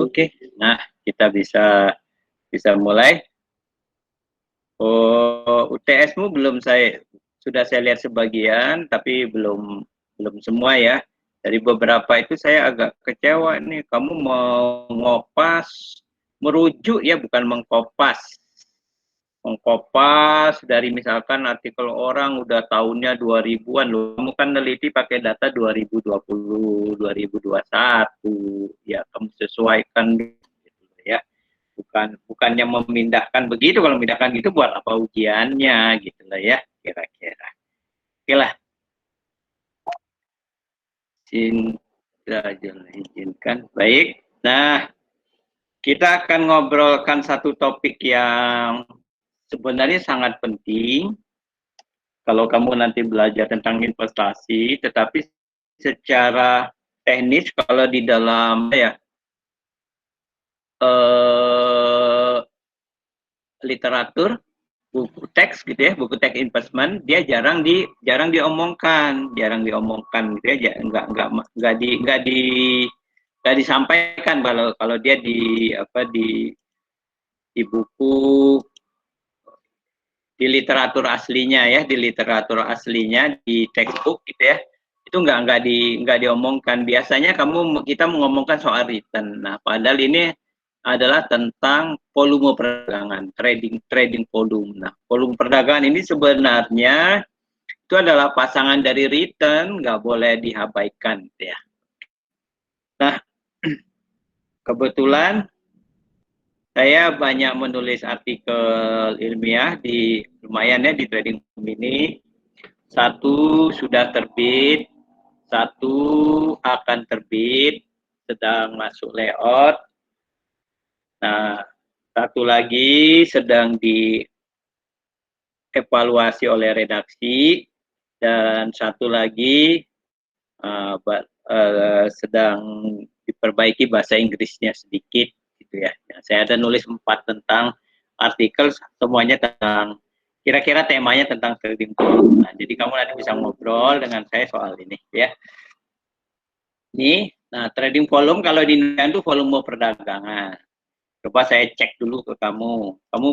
Oke, nah kita bisa mulai. Oh, UTS-mu sudah saya lihat sebagian, tapi belum semua ya. Dari beberapa itu saya agak kecewa nih. Kamu mau merujuk ya, bukan mengkopas. Mengkopas dari misalkan artikel orang udah tahunnya 2000-an loh. Kamu kan neliti pakai data 2020, 2021. Ya, kamu sesuaikan gitu ya. Bukannya memindahkan begitu. Kalau memindahkan gitu buat apa ujiannya gitu lah ya, kira-kira. Oke lah. Izinkan. Baik. Nah, kita akan ngobrolkan satu topik yang sebenarnya sangat penting kalau kamu nanti belajar tentang investasi, tetapi secara teknis kalau di dalam literatur, buku teks gitu ya, buku teks investment, dia jarang diomongkan gitu ya, nggak disampaikan kalau dia di buku, di literatur aslinya ya, di textbook gitu ya, itu nggak diomongkan. Biasanya kita mengomongkan soal return. Nah, padahal ini adalah tentang volume perdagangan, trading volume. Nah, volume perdagangan ini sebenarnya itu adalah pasangan dari return, nggak boleh diabaikan ya. Nah, kebetulan saya banyak menulis artikel ilmiah lumayan ya di trading ini. Satu sudah terbit, satu akan terbit, sedang masuk layout. Nah, satu lagi sedang dievaluasi oleh redaksi, dan satu lagi sedang diperbaiki bahasa Inggrisnya sedikit gitu ya. Saya ada nulis 4 tentang artikel, semuanya tentang kira-kira temanya tentang trading volume. Nah, jadi kamu nanti bisa ngobrol dengan saya soal ini ya. Nah, trading volume kalau di Indonesia itu volume perdagangan. Coba saya cek dulu ke kamu. Kamu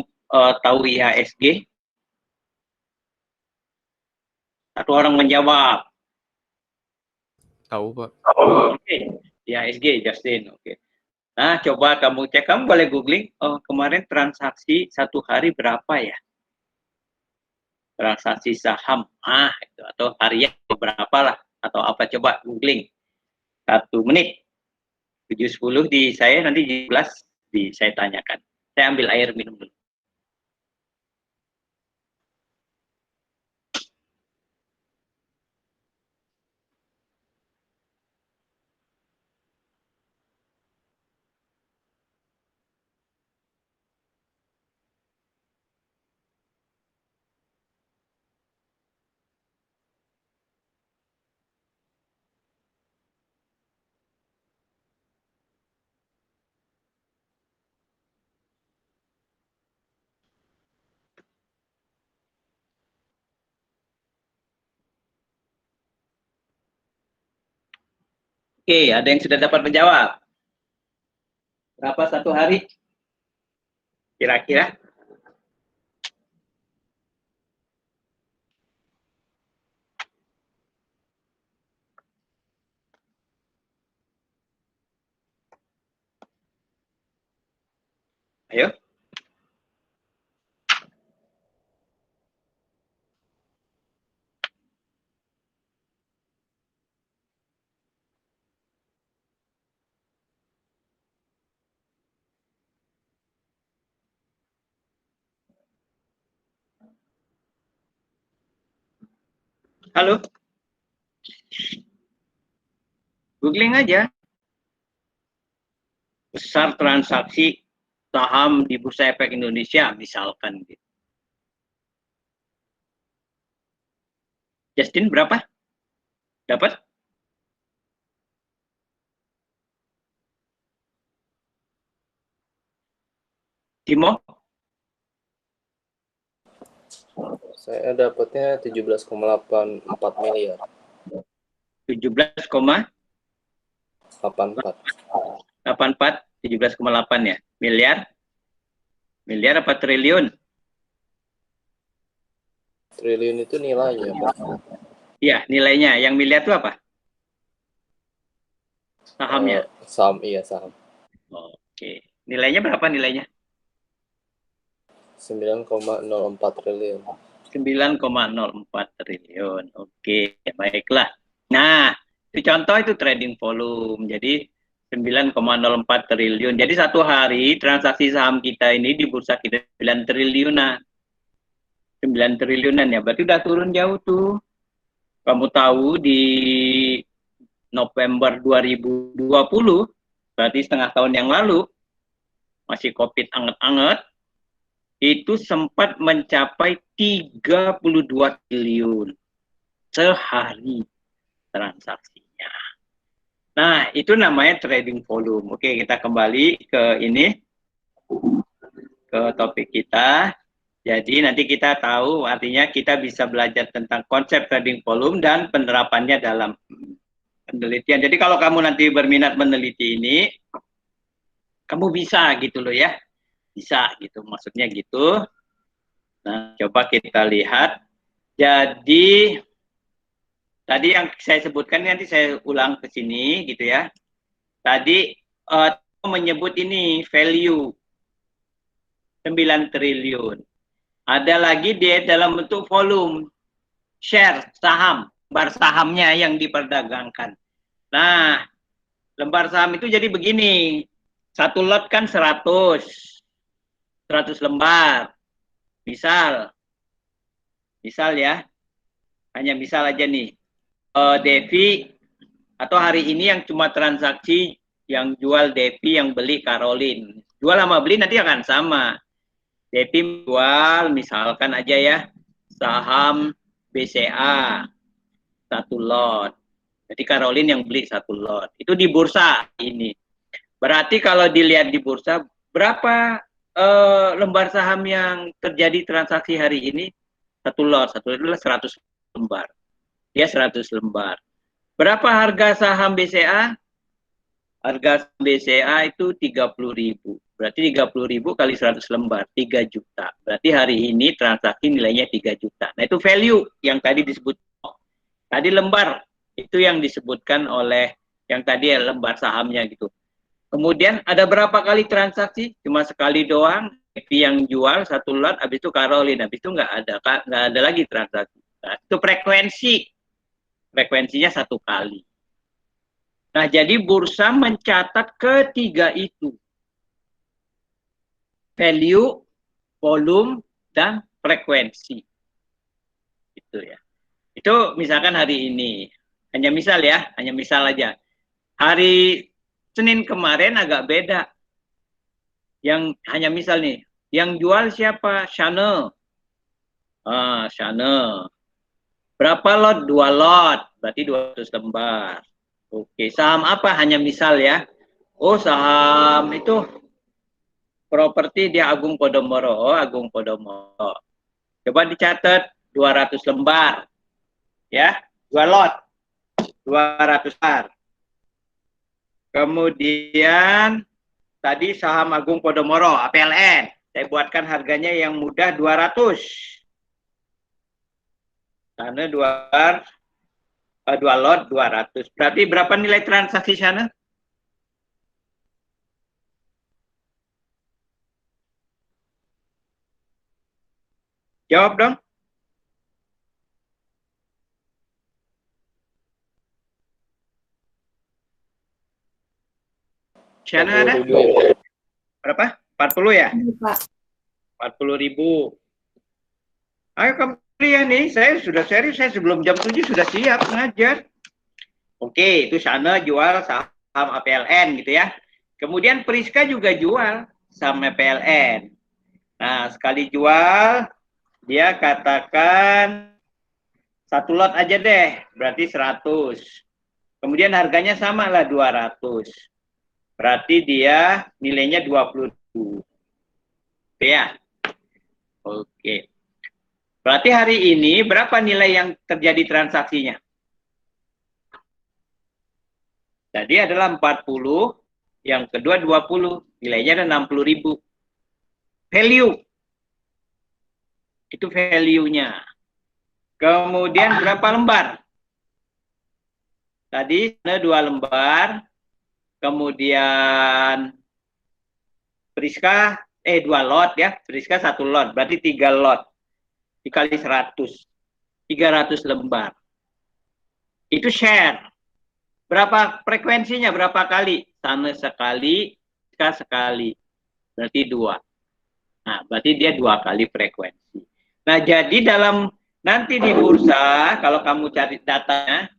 tahu IHSG? Satu orang menjawab. Tahu, Pak. Oke, IHSG, Justin. Oke. Nah, coba kamu cek, kamu boleh googling, kemarin transaksi satu hari berapa ya? Transaksi saham, itu, atau harian berapa lah, atau apa, coba googling. 1 menit. 7.10 di saya, nanti 17 saya tanyakan. Saya ambil air minum dulu. Oke, ada yang sudah dapat menjawab? Berapa satu hari? Kira-kira? Ayo. Halo? Googling aja. Besar transaksi saham di Bursa Efek Indonesia, misalkan. Justin, berapa? Dapat? Timo? Saya dapatnya 17,84 miliar. 17,84. 84. 17,8 ya. Miliar? Miliar apa triliun? Triliun itu nilainya, Pak. Iya, nilainya. Yang miliar itu apa? Sahamnya. Saham, iya saham. Oke. Nilainya berapa nilainya? 9,04 triliun. 9,04 triliun. Oke, baiklah. Nah, itu contoh itu trading volume. Jadi 9,04 triliun. Jadi satu hari transaksi saham kita ini di bursa kita 9 triliunan. 9 triliunan ya. Berarti udah turun jauh tuh. Kamu tahu di November 2020, berarti setengah tahun yang lalu, masih COVID anget-anget, itu sempat mencapai 32 triliun sehari transaksinya. Nah, itu namanya trading volume. Oke, kita kembali ke ini, ke topik kita. Jadi nanti kita tahu, artinya kita bisa belajar tentang konsep trading volume dan penerapannya dalam penelitian. Jadi kalau kamu nanti berminat meneliti ini, kamu bisa gitu loh ya. Bisa gitu, maksudnya gitu. Nah, coba kita lihat. Jadi tadi yang saya sebutkan nanti saya ulang ke sini gitu ya. Tadi menyebut ini value 9 triliun. Ada lagi dia dalam bentuk volume share saham, lembar sahamnya yang diperdagangkan. Nah, lembar saham itu jadi begini. Satu lot kan 100 lembar. Misal ya, hanya misal aja nih. Devi atau hari ini yang cuma transaksi yang jual Devi, yang beli Caroline. Jual sama beli nanti akan sama. Devi jual misalkan aja ya saham BCA satu lot. Jadi Caroline yang beli satu lot. Itu di bursa ini. Berarti kalau dilihat di bursa berapa lembar saham yang terjadi transaksi hari ini? Satu lot adalah 100 lembar. Dia 100 lembar. Berapa harga saham BCA? Harga BCA itu 30.000. Berarti 30.000 kali 100 lembar, 3 juta. Berarti hari ini transaksi nilainya 3 juta. Nah, itu value yang tadi disebut. Tadi lembar, itu yang disebutkan oleh yang tadi ya, lembar sahamnya gitu. Kemudian ada berapa kali transaksi? Cuma sekali doang. Yang jual satu lot, habis itu Caroline, habis itu nggak ada lagi transaksi. Nah, itu frekuensinya satu kali. Nah, jadi bursa mencatat ketiga itu. Value, volume, dan frekuensi. Itu ya. Itu misalkan hari ini. Hanya misal ya, hanya misal aja. Hari Senin kemarin agak beda. Yang hanya misal nih, yang jual siapa? Chanel. Chanel. Berapa lot? 2 lot. Berarti 200 lembar. Oke, saham apa? Hanya misal ya. Oh, saham itu properti di Agung Podomoro. Oh, Agung Podomoro. Coba dicatat 200 lembar. Ya, 2 lot. 200 lembar. Kemudian tadi saham Agung Podomoro, APLN. Saya buatkan harganya yang mudah 200. Karena 2 lot 200. Berarti berapa nilai transaksi sana? Jawab dong. Sana ada? Berapa? 40 ya? 40.000. Ayo kamu ya nih, saya sudah serius, saya sebelum jam 7 sudah siap ngajar. Oke, itu sana jual saham APLN gitu ya. Kemudian Priska juga jual saham APLN. Nah, sekali jual, dia katakan satu lot aja deh, berarti 100. Kemudian harganya sama lah 200. Berarti dia nilainya 20.000. Oke ya? Oke. Berarti hari ini berapa nilai yang terjadi transaksinya? Jadi adalah 40, Yang kedua 20, nilainya ada 60.000. Value. Itu value-nya. Kemudian berapa lembar? Tadi ada 2 lembar. Kemudian Priska, 2 lot ya. Priska 1 lot, berarti 3 lot. Dikali 100. 300 lembar. Itu share. Berapa frekuensinya? Berapa kali? Sana sekali, Priska sekali. Berarti 2. Nah, berarti dia 2 kali frekuensi. Nah, jadi dalam nanti di bursa, kalau kamu cari datanya,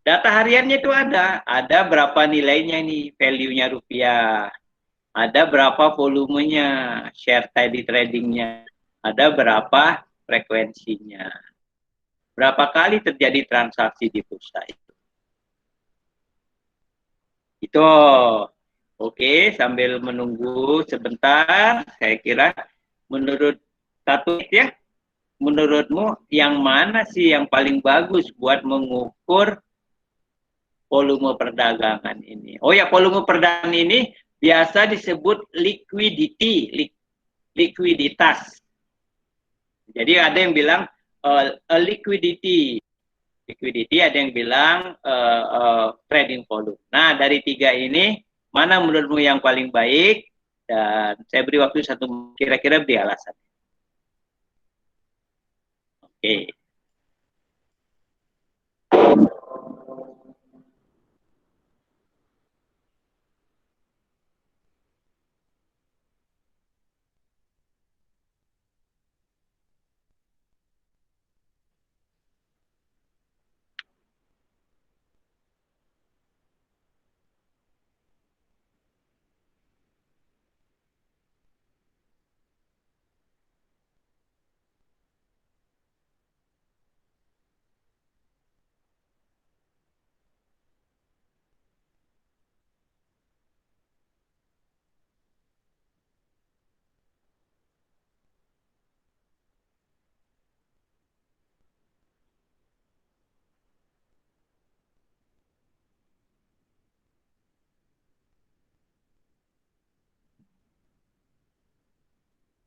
data hariannya itu ada berapa nilainya nih, value-nya rupiah, ada berapa volumenya, share tadi tradingnya, ada berapa frekuensinya, berapa kali terjadi transaksi di bursa itu. Itu oke, sambil menunggu sebentar, saya kira menurut satu ya, menurutmu yang mana sih yang paling bagus buat mengukur volume perdagangan ini? Oh ya, volume perdagangan ini biasa disebut liquidity, likuiditas. Jadi ada yang bilang liquidity, ada yang bilang trading volume. Nah, dari 3 ini mana menurutmu yang paling baik? Dan saya beri waktu satu, kira-kira beri alasan. Oke.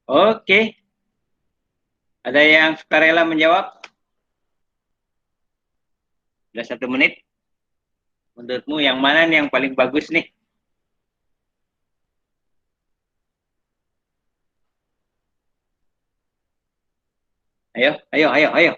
Oke. Ada yang sukarela menjawab? Sudah 1 menit. Menurutmu yang mana nih yang paling bagus nih? Ayo, ayo, ayo, ayo.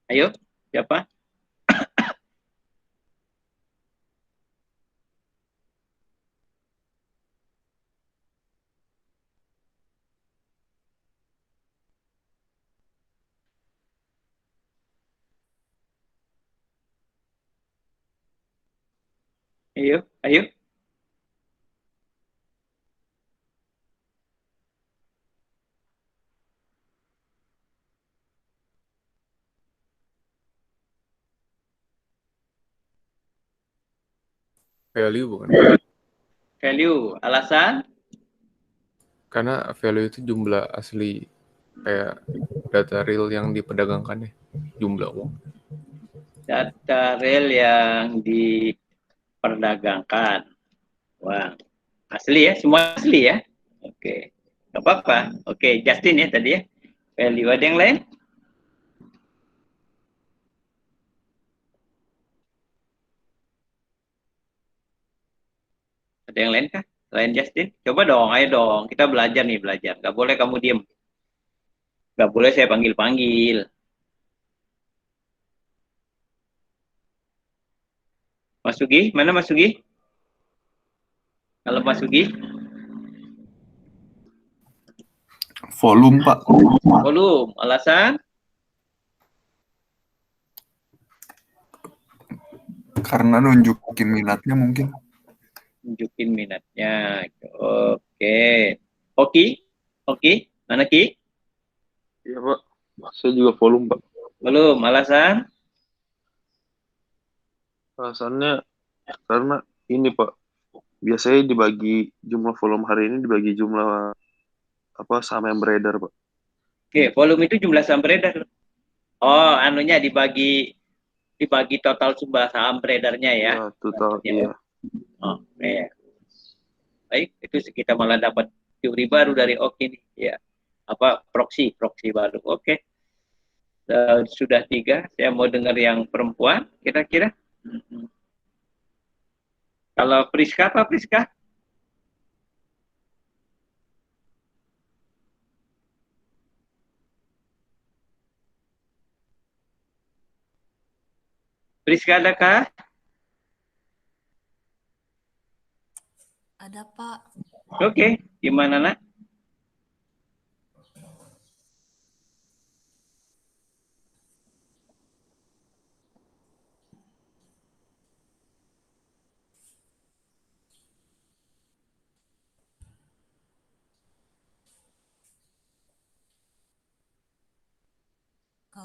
Ayo, siapa? Ayo, ayo. Value bukan? Value, alasan? Karena value itu jumlah asli, kayak data real yang diperdagangkan ya, jumlah uang. Data real yang diperdagangkan. Wah, asli ya, semua asli ya. Oke, nggak apa-apa. Oke, Justin ya tadi ya. Value, ada yang lain? Ada yang lain kah? Selain Justin? Coba dong, ayo dong. Kita belajar nih, belajar. Nggak boleh kamu diem. Nggak boleh saya panggil-panggil. Mas Sugi, mana Mas Sugi? Kalau Mas Sugi? Volume, Pak. Volume, alasan? Karena nunjukin minatnya mungkin. Tunjukin minatnya. Oke. Oke? Oke? Mana Ki? Iya Pak, saya juga volume Pak. Belum, alasan? Alasannya karena ini Pak, biasanya dibagi jumlah volume hari ini dibagi jumlah saham yang beredar, Pak. Oke, volume itu jumlah saham beredar. Oh, anunya dibagi total jumlah saham beredarnya ya. Ya, total, iya. Oh, ya. Baik, itu kita malah dapat teori baru dari Oki nih. Ya. Proxy baru. Oke. Sudah 3. Saya mau dengar yang perempuan, kira-kira. Kalau Priska, apa Priska? Priska adakah? Ada, Pak. Oke, gimana nak?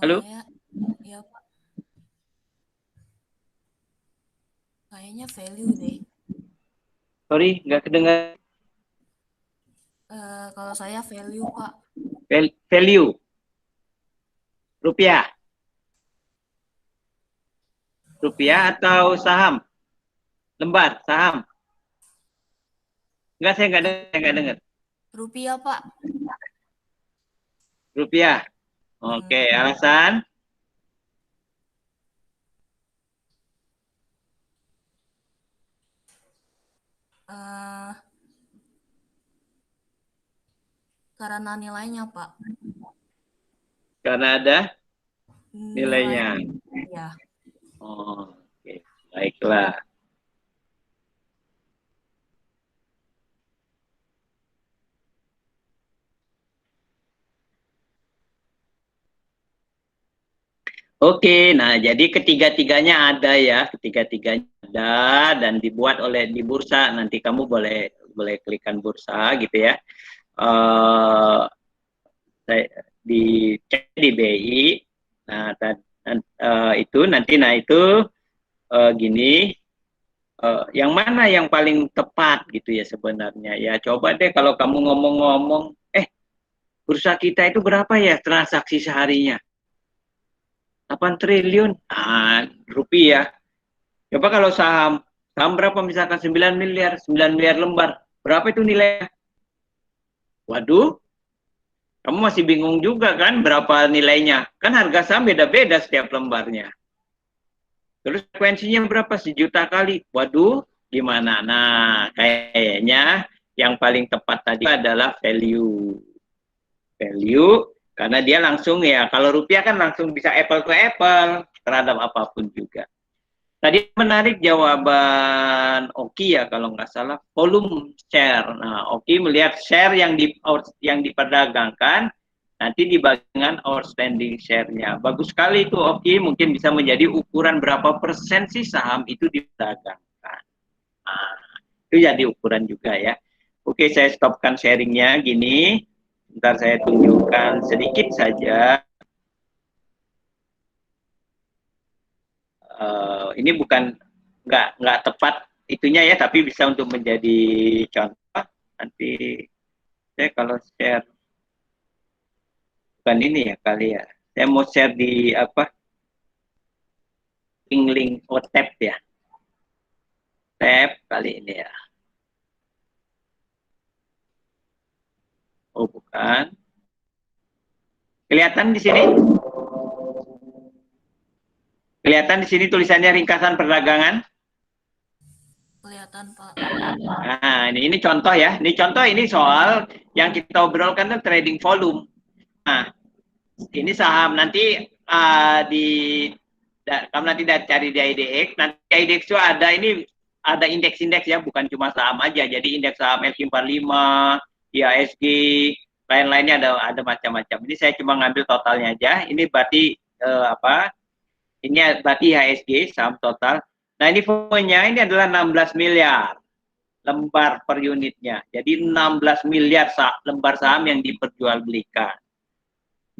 Halo? Ya, Pak. Kayaknya value deh. Sorry, nggak kedengar. Kalau saya value, Pak. Value. Rupiah. Rupiah atau saham? Lembar, saham. Enggak, saya nggak dengar. Rupiah, Pak. Rupiah. Oke, alasan? Karena nilainya, Pak. Karena ada nilainya. Ya. Oh, oke. Baiklah. Oke, nah jadi ketiga-tiganya ada ya, ketiga-tiganya ada dan dibuat di bursa. Nanti kamu boleh klikkan bursa gitu ya. Dicek di BI. Nah, itu nanti gini. Yang mana yang paling tepat gitu ya sebenarnya ya. Coba deh kalau kamu ngomong-ngomong, bursa kita itu berapa ya transaksi seharinya? 8 triliun rupiah. Coba kalau saham berapa misalkan 9 miliar lembar. Berapa itu nilainya? Waduh, kamu masih bingung juga kan berapa nilainya? Kan harga saham beda-beda setiap lembarnya. Terus frekuensinya berapa? 1.000.000 kali. Waduh, gimana? Nah, kayaknya yang paling tepat tadi adalah value. Value, karena dia langsung ya, kalau rupiah kan langsung bisa apple to apple terhadap apapun juga. Tadi menarik jawaban Oki ya, kalau nggak salah, volume share. Nah, Oki melihat share yang diperdagangkan, nanti dibagi dengan outstanding share-nya. Bagus sekali itu Oki, mungkin bisa menjadi ukuran berapa persen sih saham itu diperdagangkan. Nah, itu jadi ukuran juga ya. Oke, saya stopkan sharingnya gini. Ntar saya tunjukkan sedikit saja. Ini bukan nggak tepat itunya ya, tapi bisa untuk menjadi contoh. Nanti saya kalau share bukan ini ya kali ya. Saya mau share di link tab ya. Tab kali ini ya. Oh bukan. Kelihatan di sini? Kelihatan di sini tulisannya ringkasan perdagangan? Kelihatan, Pak. Nah, ini contoh ya. Ini contoh, ini soal yang kita obrolkan kan trading volume. Nah, ini saham nanti kamu nanti cari di IDX. Nanti IDX itu ada indeks-indeks ya, bukan cuma saham aja. Jadi indeks saham LQ45, IHSG, lain-lainnya ada macam-macam. Ini saya cuma ngambil totalnya aja. Ini berarti Ini berarti IHSG saham total. Nah, ini volumenya ini adalah 16 miliar lembar per unitnya. Jadi 16 miliar lembar saham yang diperjualbelikan.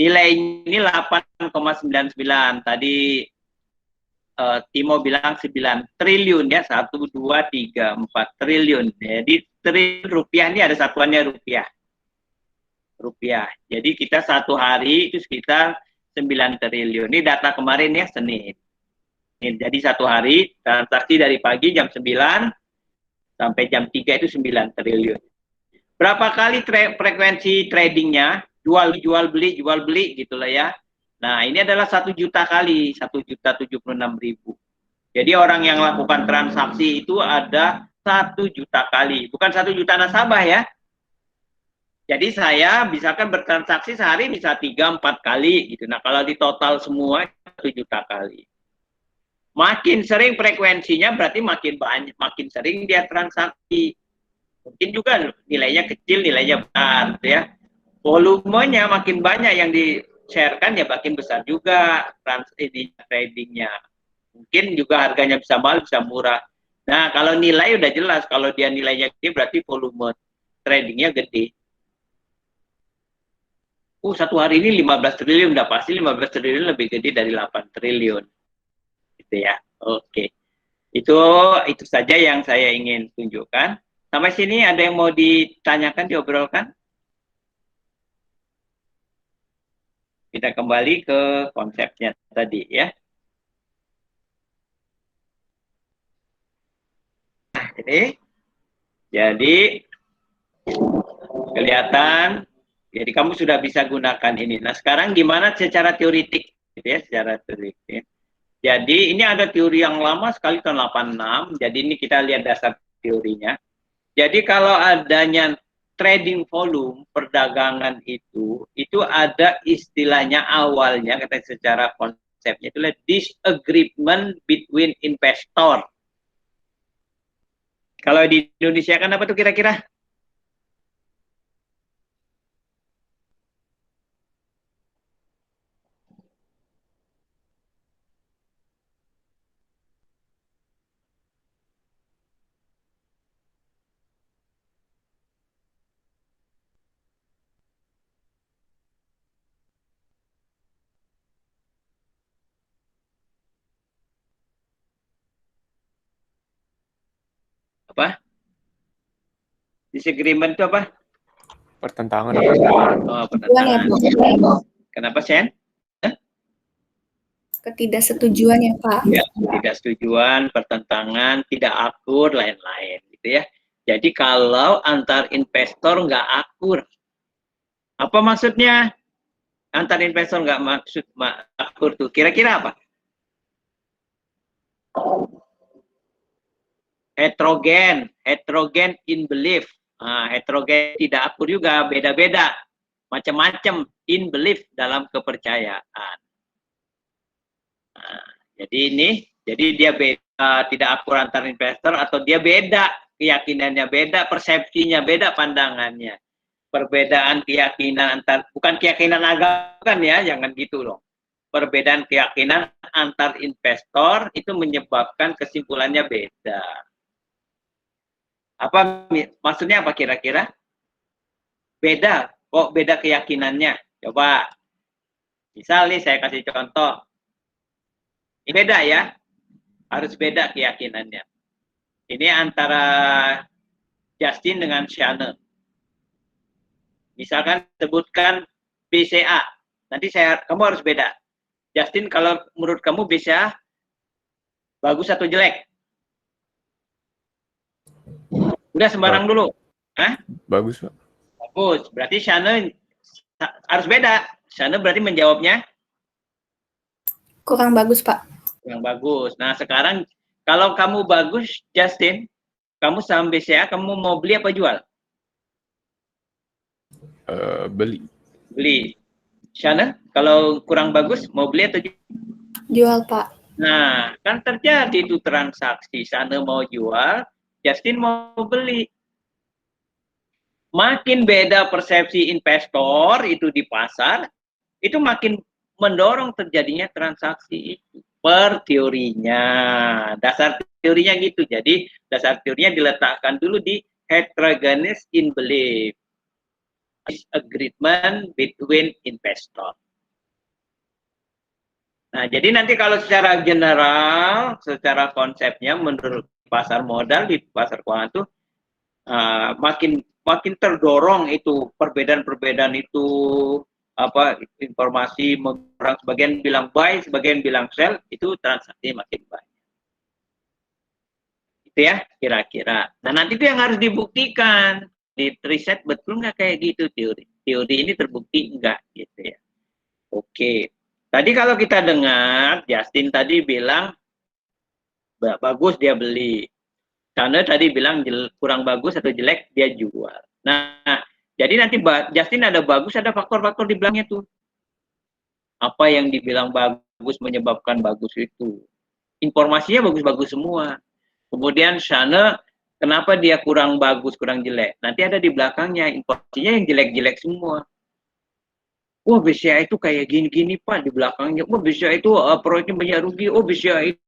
Nilai ini 8,99. Tadi Timo bilang 9 triliun ya, 1, 2, 3, 4 triliun. Jadi triliun rupiah ini ada satuannya rupiah. Jadi kita satu hari itu sekitar 9 triliun. Ini data kemarin ya, Senin. Jadi satu hari transaksi dari pagi jam 9 sampai jam 3 itu 9 triliun. Berapa kali frekuensi tradingnya? Jual beli gitulah ya. Nah, ini adalah 1 juta kali, 1.076.000. Jadi orang yang lakukan transaksi itu ada 1 juta kali, bukan 1 juta nasabah ya. Jadi saya misalkan bertransaksi sehari bisa 3-4 kali gitu. Nah, kalau di total semua 1 juta kali. Makin sering frekuensinya berarti makin banyak, makin sering dia transaksi. Mungkin juga nilainya kecil, nilainya besar ya. Volumenya makin banyak yang di-sharekan ya makin besar juga tradingnya. Mungkin juga harganya bisa mahal, bisa murah. Nah, kalau nilai udah jelas, kalau dia nilainya gede berarti volume tradingnya gede. Satu hari ini 15 triliun, udah pasti 15 triliun lebih gede dari 8 triliun. Gitu ya. Oke. Itu saja yang saya ingin tunjukkan. Sampai sini ada yang mau ditanyakan, diobrolkan? Kita kembali ke konsepnya tadi ya. Nah, ini jadi kelihatan, jadi kamu sudah bisa gunakan ini. Nah, sekarang gimana secara teoritik gitu ya, secara teoritik. Jadi ini ada teori yang lama sekali tahun 86. Jadi ini kita lihat dasar teorinya. Jadi kalau adanya trading volume perdagangan itu ada istilahnya awalnya kata secara konsepnya itu adalah disagreement between investor. Kalau di Indonesia kan apa tuh kira-kira? Apa? Disagreement itu apa? Pertentangan. Oh, pertentangan. Kenapa, Sen? Ketidaksetujuan ya, Pak. Ya, ketidaksetujuan, pertentangan, tidak akur, lain-lain, gitu ya. Jadi kalau antar investor nggak akur, apa maksudnya? Antar investor nggak akur tuh, kira-kira apa? Heterogen in belief. Nah, heterogen tidak akur juga, beda-beda, macam-macam in belief dalam kepercayaan. Nah, jadi dia beda, tidak akur antar investor atau dia beda keyakinannya, beda persepsinya, beda pandangannya. Perbedaan keyakinan bukan keyakinan agama kan ya, jangan gitu loh. Perbedaan keyakinan antar investor itu menyebabkan kesimpulannya beda. Apa maksudnya apa kira-kira? Beda, kok beda keyakinannya? Coba, misal nih saya kasih contoh. Ini beda ya, harus beda keyakinannya. Ini antara Justin dengan Shannon. Misalkan sebutkan BCA, nanti kamu harus beda. Justin, kalau menurut kamu BCA bagus atau jelek? Udah sembarang dulu. Hah? Bagus, Pak. Bagus. Berarti Shannon harus beda. Shannon berarti menjawabnya Kurang bagus, Pak. kurang bagus. Nah, sekarang kalau kamu bagus, Justin, kamu saham BCA, kamu mau beli apa jual? Beli. Beli. Shannon, kalau kurang bagus, mau beli atau jual? Jual, Pak. Nah, kan terjadi itu transaksi. Shannon mau jual, Justin mau beli. Makin beda persepsi investor itu di pasar, itu makin mendorong terjadinya transaksi itu. Per teorinya, dasar teorinya gitu. Jadi dasar teorinya diletakkan dulu di heterogeneous in belief, disagreement between investor. Nah, jadi nanti kalau secara general, secara konsepnya menurut pasar modal di pasar keuangan itu makin terdorong itu perbedaan-perbedaan itu informasi orang sebagian bilang buy, sebagian bilang sell, itu transaksi makin banyak. Itu ya kira-kira. Nah, nanti itu yang harus dibuktikan di riset betul nggak kayak gitu teori ini terbukti enggak gitu ya. Oke. Tadi kalau kita dengar, Justin tadi bilang bagus dia beli. Karena tadi bilang kurang bagus atau jelek dia jual. Nah, jadi nanti Justin ada bagus, ada faktor-faktor di belakangnya tuh. Apa yang dibilang bagus menyebabkan bagus itu. Informasinya bagus-bagus semua. Kemudian Shana, kenapa dia kurang bagus, kurang jelek? Nanti ada di belakangnya, informasinya yang jelek-jelek semua. Wah, BCA itu kayak gini-gini Pak di belakangnya. Wah, BCA itu proyeknya banyak rugi. Oh, BCA itu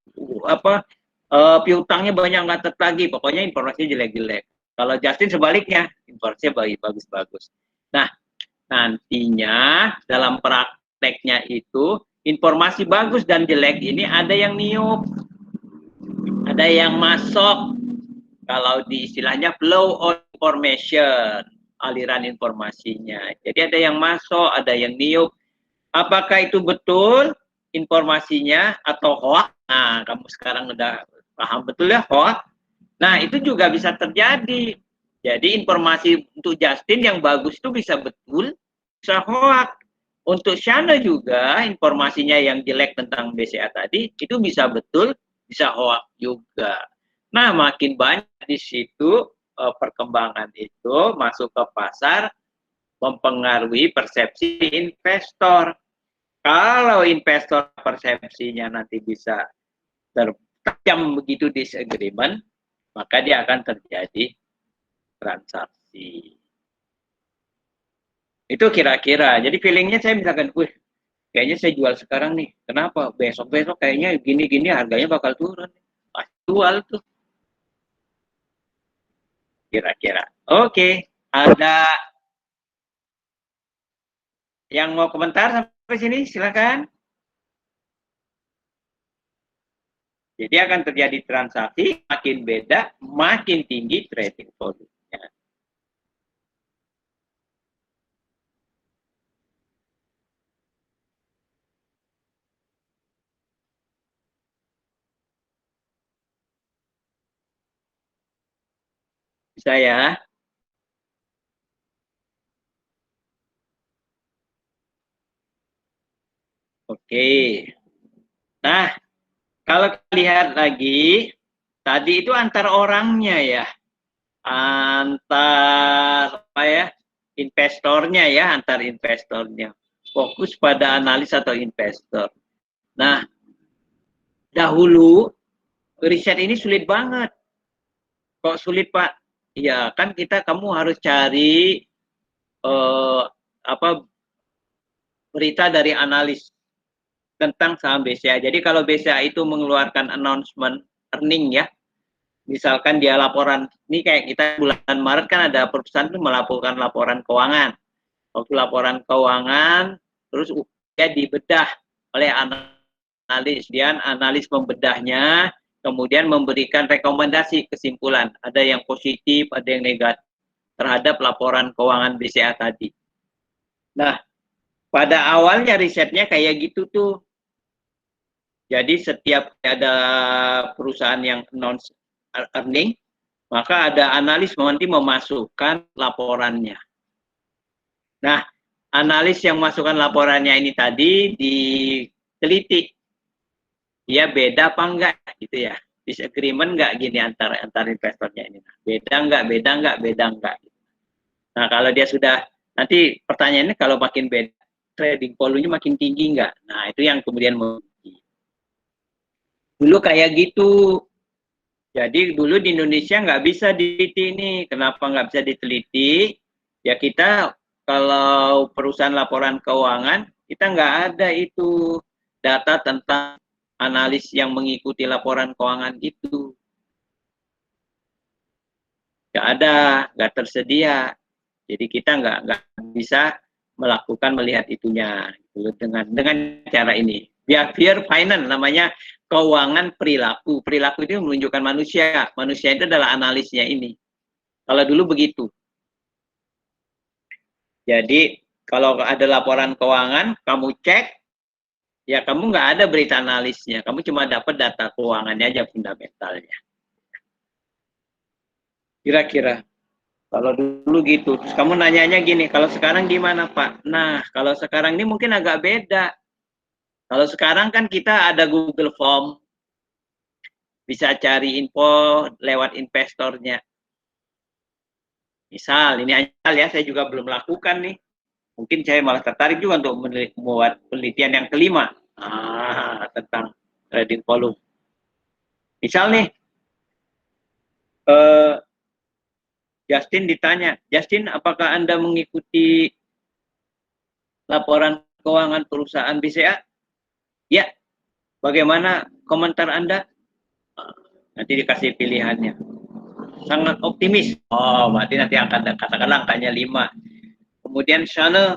piutangnya banyak nggak lagi. Pokoknya informasinya jelek-jelek. Kalau Justin sebaliknya, informasinya bagus-bagus. Nah, nantinya dalam prakteknya itu informasi bagus dan jelek ini ada yang niup, ada yang masuk. Kalau di istilahnya flow of information, aliran informasinya. Jadi ada yang masuk, ada yang niup. Apakah itu betul informasinya atau hoax? Nah, kamu sekarang udah paham betul ya hoax. Nah, itu juga bisa terjadi. Jadi informasi untuk Justin yang bagus itu bisa betul, bisa hoax. Untuk Shana juga informasinya yang jelek tentang BCA tadi itu bisa betul, bisa hoax juga. Nah, makin banyak di situ perkembangan itu masuk ke pasar mempengaruhi persepsi investor. Kalau investor persepsinya nanti bisa tertajam begitu disagreement, maka dia akan terjadi transaksi. Itu kira-kira. Jadi feelingnya saya misalkan, kayaknya saya jual sekarang nih. Kenapa? Besok-besok kayaknya gini-gini harganya bakal turun. Jual tuh. Kira-kira. Oke, ada yang mau komentar sampai sini? Silakan. Jadi akan terjadi transaksi, makin beda, makin tinggi trading volume-nya. Bisa ya? Oke. Nah, kalau kita lihat lagi, tadi itu antar orangnya ya. Antar apa ya? Investornya ya, antar investornya. Fokus pada analis atau investor. Nah, dahulu riset ini sulit banget. Kok sulit, Pak? Ya, kan kamu harus cari berita dari analis tentang saham BCA. Jadi kalau BCA itu mengeluarkan announcement earning ya, misalkan dia laporan, ini kayak kita bulan Maret kan ada perusahaan itu melaporkan laporan keuangan. Waktu laporan keuangan, terus dia dibedah oleh analis. Dia analis membedahnya, kemudian memberikan rekomendasi kesimpulan. Ada yang positif, ada yang negatif terhadap laporan keuangan BCA tadi. Nah, pada awalnya risetnya kayak gitu tuh. Jadi setiap ada perusahaan yang announce earning, maka ada analis nanti memasukkan laporannya. Nah, analis yang masukkan laporannya ini tadi diteliti. Dia beda apa enggak gitu ya. Disagreement enggak gini antar investornya ini. Beda enggak. Nah, kalau dia sudah, nanti pertanyaannya kalau makin beda, trading volume-nya makin tinggi enggak? Nah, itu yang kemudian dulu kayak gitu. Jadi dulu di Indonesia nggak bisa diteliti ini. Kenapa nggak bisa diteliti? Ya kita kalau perusahaan laporan keuangan, kita nggak ada itu data tentang analis yang mengikuti laporan keuangan itu. Nggak ada, nggak tersedia. Jadi kita nggak bisa melakukan melihat itunya dengan cara ini. Behavior finance namanya, keuangan perilaku. Perilaku itu menunjukkan manusia. Manusia itu adalah analisnya ini. Kalau dulu begitu. Jadi kalau ada laporan keuangan, kamu cek, ya kamu nggak ada berita analisnya. Kamu cuma dapat data keuangannya aja, fundamentalnya. Kira-kira. Kalau dulu gitu. Terus kamu nanyanya gini, kalau sekarang gimana Pak? Nah, kalau sekarang ini mungkin agak beda. Kalau sekarang kan kita ada Google Form. Bisa cari info lewat investornya. Misal, ini hanya ya, saya juga belum lakukan nih. Mungkin saya malah tertarik juga untuk membuat penelitian yang kelima. Tentang trading volume. Misal nih, Justin ditanya, Justin, apakah Anda mengikuti laporan keuangan perusahaan BCA? Ya. Bagaimana komentar Anda? Nanti dikasih pilihannya. Sangat optimis. Oh, berarti nanti katakanlah angkanya 5. Kemudian sana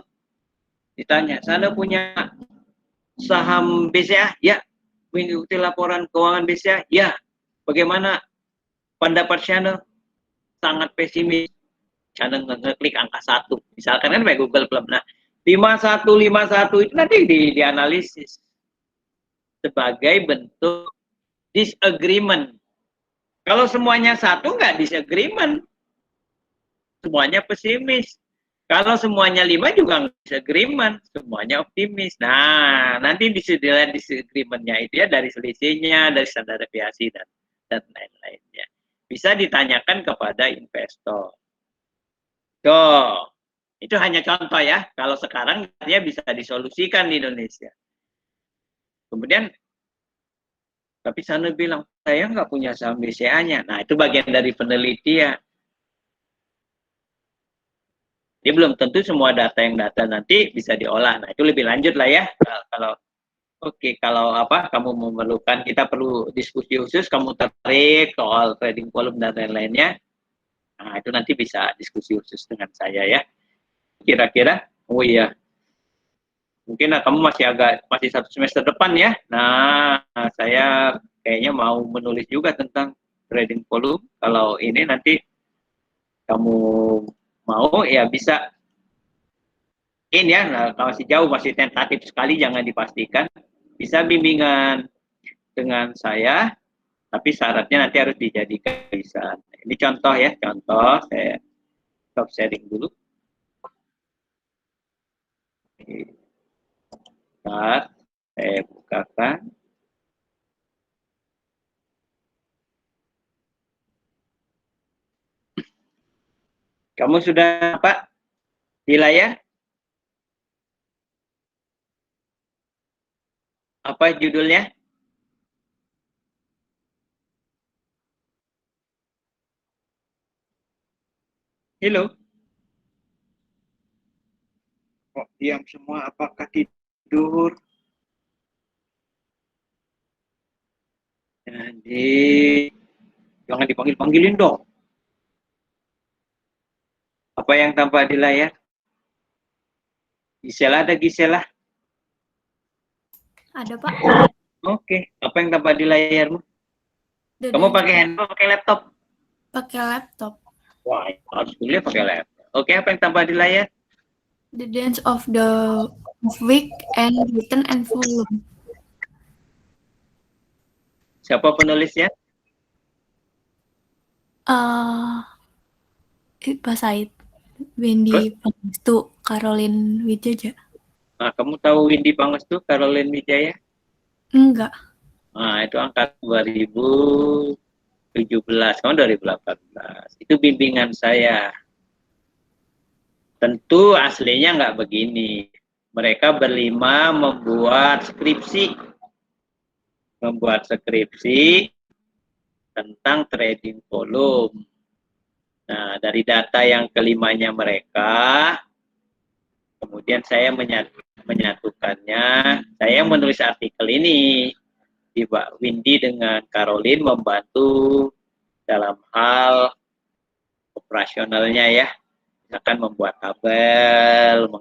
ditanya, sana punya saham BCA? Ya. Mengikuti laporan keuangan BCA? Ya. Bagaimana pendapat sana? Sangat pesimis. Sana ngeklik angka 1. Misalkan kan kayak Google Plus. Nah, 5151 itu nanti dianalisis sebagai bentuk disagreement. Kalau semuanya 1 nggak disagreement. Semuanya pesimis. Kalau semuanya 5 juga nggak disagreement. Semuanya optimis. Nah, nanti disagreement-nya itu ya dari selisihnya, dari standar deviasi dan lain-lainnya. Bisa ditanyakan kepada investor. Tuh, itu hanya contoh ya. Kalau sekarang dia bisa disolusikan di Indonesia. Kemudian, tapi sana bilang, saya nggak punya saham BCA-nya. Nah, itu bagian dari penelitian. Jadi belum tentu semua data yang nanti bisa diolah. Nah, itu lebih lanjut lah ya. Kalau kamu memerlukan, kita perlu diskusi khusus, kamu tertarik soal trading volume dan lain-lainnya. Nah, itu nanti bisa diskusi khusus dengan saya ya. Kira-kira, oh iya. Mungkin kamu masih 1 semester depan ya. Nah, saya kayaknya mau menulis juga tentang trading volume. Kalau ini nanti kamu mau ya bisa. Ini ya, nah, masih jauh, masih tentatif sekali, jangan dipastikan. Bisa bimbingan dengan saya, tapi syaratnya nanti harus dijadikan bisa. Ini contoh ya, contoh. Saya stop sharing dulu. Bentar, saya bukakan. Kamu sudah apa di layar? Apa judulnya? Halo? Kok diam semua? Apakah tidur? Jadi, jangan dipanggil-panggilin dong. Apa yang tampak di layar? Gisela, ada Gisela? Ada, Pak. Oke, apa yang tampak di layarmu? Kamu pakai handphone, pakai laptop? Pakai laptop. Wah, harus kuliah pakai laptop. Oke, apa yang tampak di layar? The dance of the week and return and volume. Siapa penulisnya? Pak Said, Wendy Pangestu, Caroline Wijaja. Nah, kamu tahu Windy Pangestu, Caroline Wijaya? Enggak. Nah, itu angka 2017, kamu 2018. Itu bimbingan saya. Tentu aslinya nggak begini. Mereka berlima membuat skripsi tentang trading volume. Nah, dari data yang kelimanya mereka, kemudian saya menyatukannya. Saya menulis artikel ini. Mbak Windy dengan Caroline membantu dalam hal operasionalnya ya. Misalkan membuat tabel,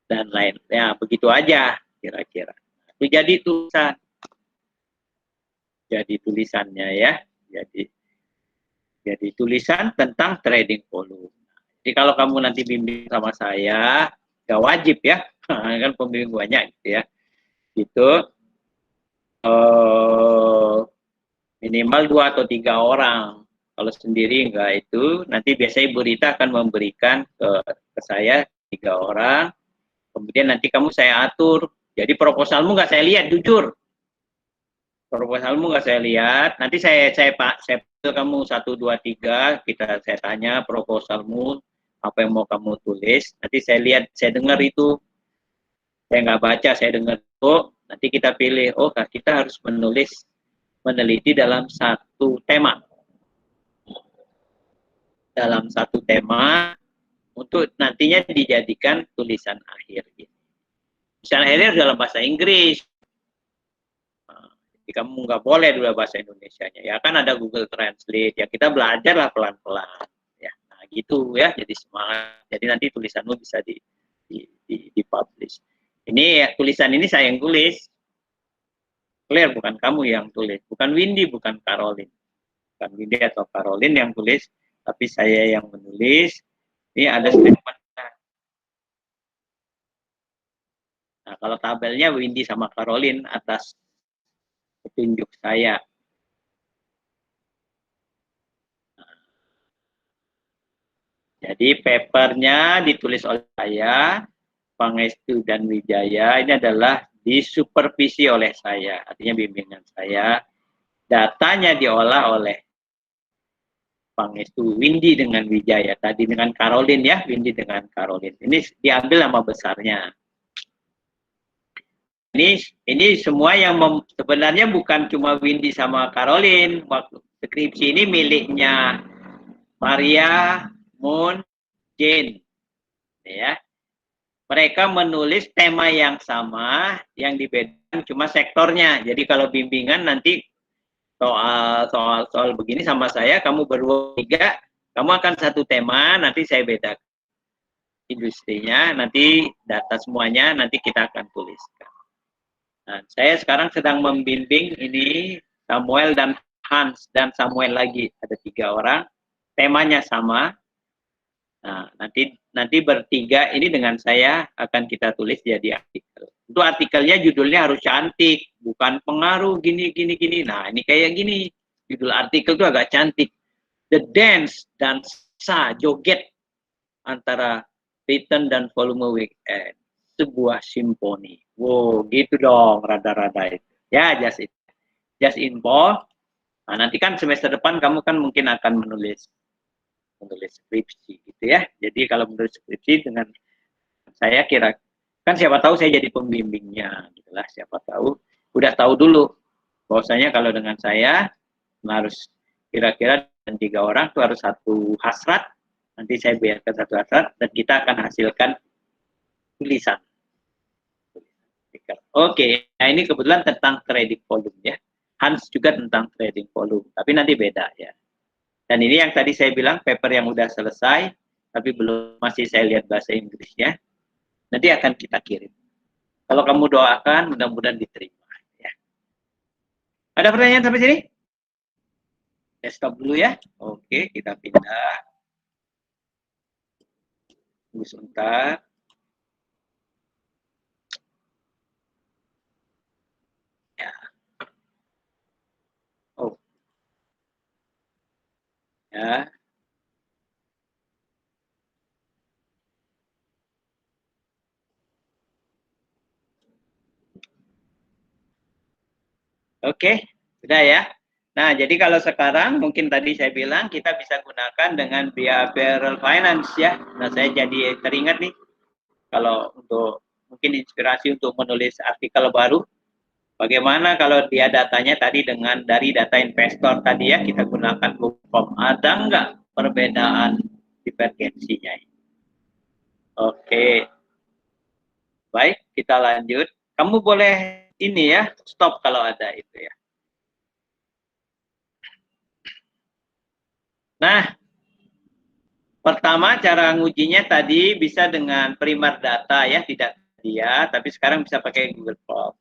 dan lain. Ya, begitu aja. kira-kira. Itu jadi tulisan. Jadi tulisannya ya. Jadi tulisan tentang trading volume. Jadi kalau kamu nanti bimbing sama saya, nggak wajib ya, kan pembimbing banyak gitu ya. Itu minimal 2 atau 3 orang. Kalau sendiri enggak itu, nanti biasanya Ibu Rita akan memberikan ke saya 3 orang. Kemudian nanti kamu saya atur. Jadi proposalmu nggak saya lihat, jujur. Proposalmu nggak saya lihat. Nanti saya kamu 1, 2, 3, saya tanya proposalmu, apa yang mau kamu tulis. Nanti saya lihat, saya dengar itu. Saya nggak baca, saya dengar itu. Nanti kita pilih, oh kita harus meneliti dalam satu tema. Dalam satu tema, untuk nantinya dijadikan tulisan akhir. Tulisan akhirnya dalam bahasa Inggris. Jadi kamu nggak boleh dulu bahasa Indonesianya. Ya kan ada Google Translate. Ya kita belajar lah pelan-pelan. Ya, nah gitu ya. Jadi semangat. Jadi nanti tulisanmu bisa dipublish. Ini ya, tulisan ini saya yang tulis. Claire, bukan kamu yang tulis. Bukan Windy, bukan Caroline. Bukan Windy atau Caroline yang tulis. Tapi saya yang menulis. Ini ada statement. Nah, kalau tabelnya Windy sama Caroline atas petunjuk saya. Jadi papernya ditulis oleh saya, Pangestu dan Wijaya. Ini adalah disupervisi oleh saya, artinya bimbingan saya. Datanya diolah oleh Pangestu, Windy dengan Wijaya. Tadi dengan Caroline ya, Windy dengan Caroline. Ini diambil nama besarnya. Ini semua yang sebenarnya bukan cuma Windy sama Caroline. Waktu skripsi ini miliknya Maria, Moon, Jane. Ya. Mereka menulis tema yang sama, yang dibedakan cuma sektornya. Jadi kalau bimbingan nanti soal begini sama saya, kamu berdua 3, kamu akan satu tema, nanti saya bedakan industrinya, nanti data semuanya, nanti kita akan tuliskan. Nah, saya sekarang sedang membimbing ini Samuel dan Hans dan Samuel lagi, ada 3 orang, temanya sama. Nah, nanti bertiga ini dengan saya akan kita tulis jadi artikel. Itu artikelnya judulnya harus cantik, bukan pengaruh gini. Nah, ini kayak gini. Judul artikel itu agak cantik. The Dance, dansa, joget antara return dan volume weekend. Sebuah simfoni. Wow, gitu dong, rada-rada itu. Ya, just info. Nah, nanti kan semester depan kamu kan mungkin akan menulis skripsi gitu ya. Jadi kalau menulis skripsi dengan saya kan siapa tahu saya jadi pembimbingnya gitu lah, siapa tahu udah tahu dulu bahwasanya kalau dengan saya harus kira-kira 3 orang itu harus satu hasrat, nanti saya biarkan satu hasrat dan kita akan hasilkan tulisan. Oke, nah ini kebetulan tentang trading volume ya. Hans juga tentang trading volume, tapi nanti beda ya. Dan ini yang tadi saya bilang paper yang udah selesai, tapi masih saya lihat bahasa Inggrisnya. Nanti akan kita kirim. Kalau kamu doakan, mudah-mudahan diterima. Ya. Ada pertanyaan sampai sini? Ya, stop dulu ya. Oke, kita pindah. Tunggu sebentar. Ya. Oh. Ya. Oke, sudah ya. Nah, jadi kalau sekarang mungkin tadi saya bilang kita bisa gunakan dengan behavioral finance ya. Nah, saya jadi teringat nih kalau untuk mungkin inspirasi untuk menulis artikel baru. Bagaimana kalau dia datanya tadi dari data investor tadi ya, kita gunakan hukum. Ada nggak perbedaan divergensinya? Oke. Baik, kita lanjut. Kamu boleh ini ya, stop kalau ada itu ya. Nah, pertama cara ngujinya tadi bisa dengan primer data ya, tidak tersedia, tapi sekarang bisa pakai Google Form.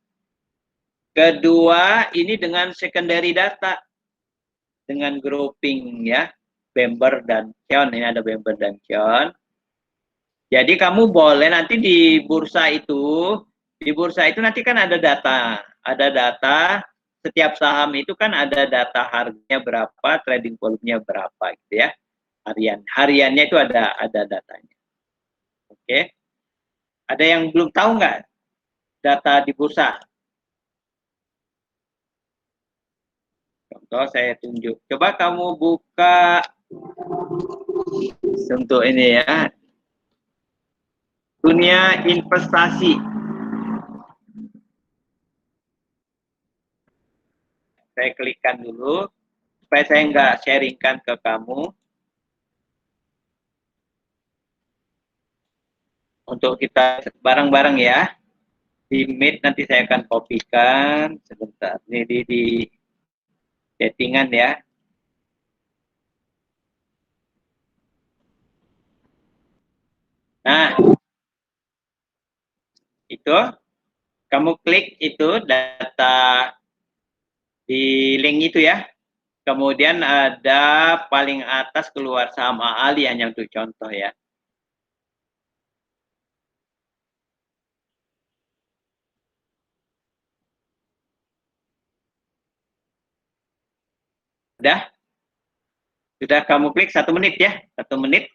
Kedua, ini dengan secondary data, dengan grouping ya, Bember dan Kion. Ini ada Bember dan Kion. Jadi kamu boleh nanti di bursa itu nanti kan ada data setiap saham itu kan ada data harganya berapa, trading volume-nya berapa gitu ya. Hariannya itu ada datanya. Oke. Ada yang belum tahu nggak data di bursa? Contoh saya tunjuk. Coba kamu buka untuk ini ya. Dunia investasi. Saya klikkan dulu supaya saya nggak sharingkan ke kamu. Untuk kita bareng-bareng ya. Di Meet nanti saya akan kopikan sebentar. Ini di settingan ya. Nah, itu kamu klik itu data di link itu ya. Kemudian ada paling atas keluar saham AALI hanya untuk contoh ya. Sudah? Sudah kamu klik 1 menit ya. 1 menit.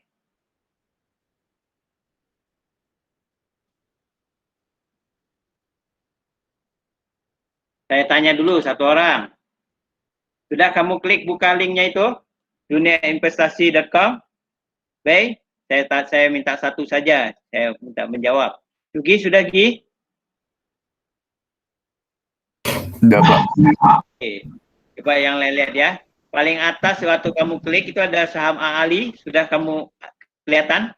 Saya tanya dulu satu orang. Sudah kamu klik buka linknya itu? duniainvestasi.com. Baik, saya minta satu saja. Saya minta menjawab. Yugi, sudah Gi? Udah, Pak. Oke. Coba yang lain lihat ya. Paling atas waktu kamu klik itu ada saham AALI. Sudah kamu kelihatan?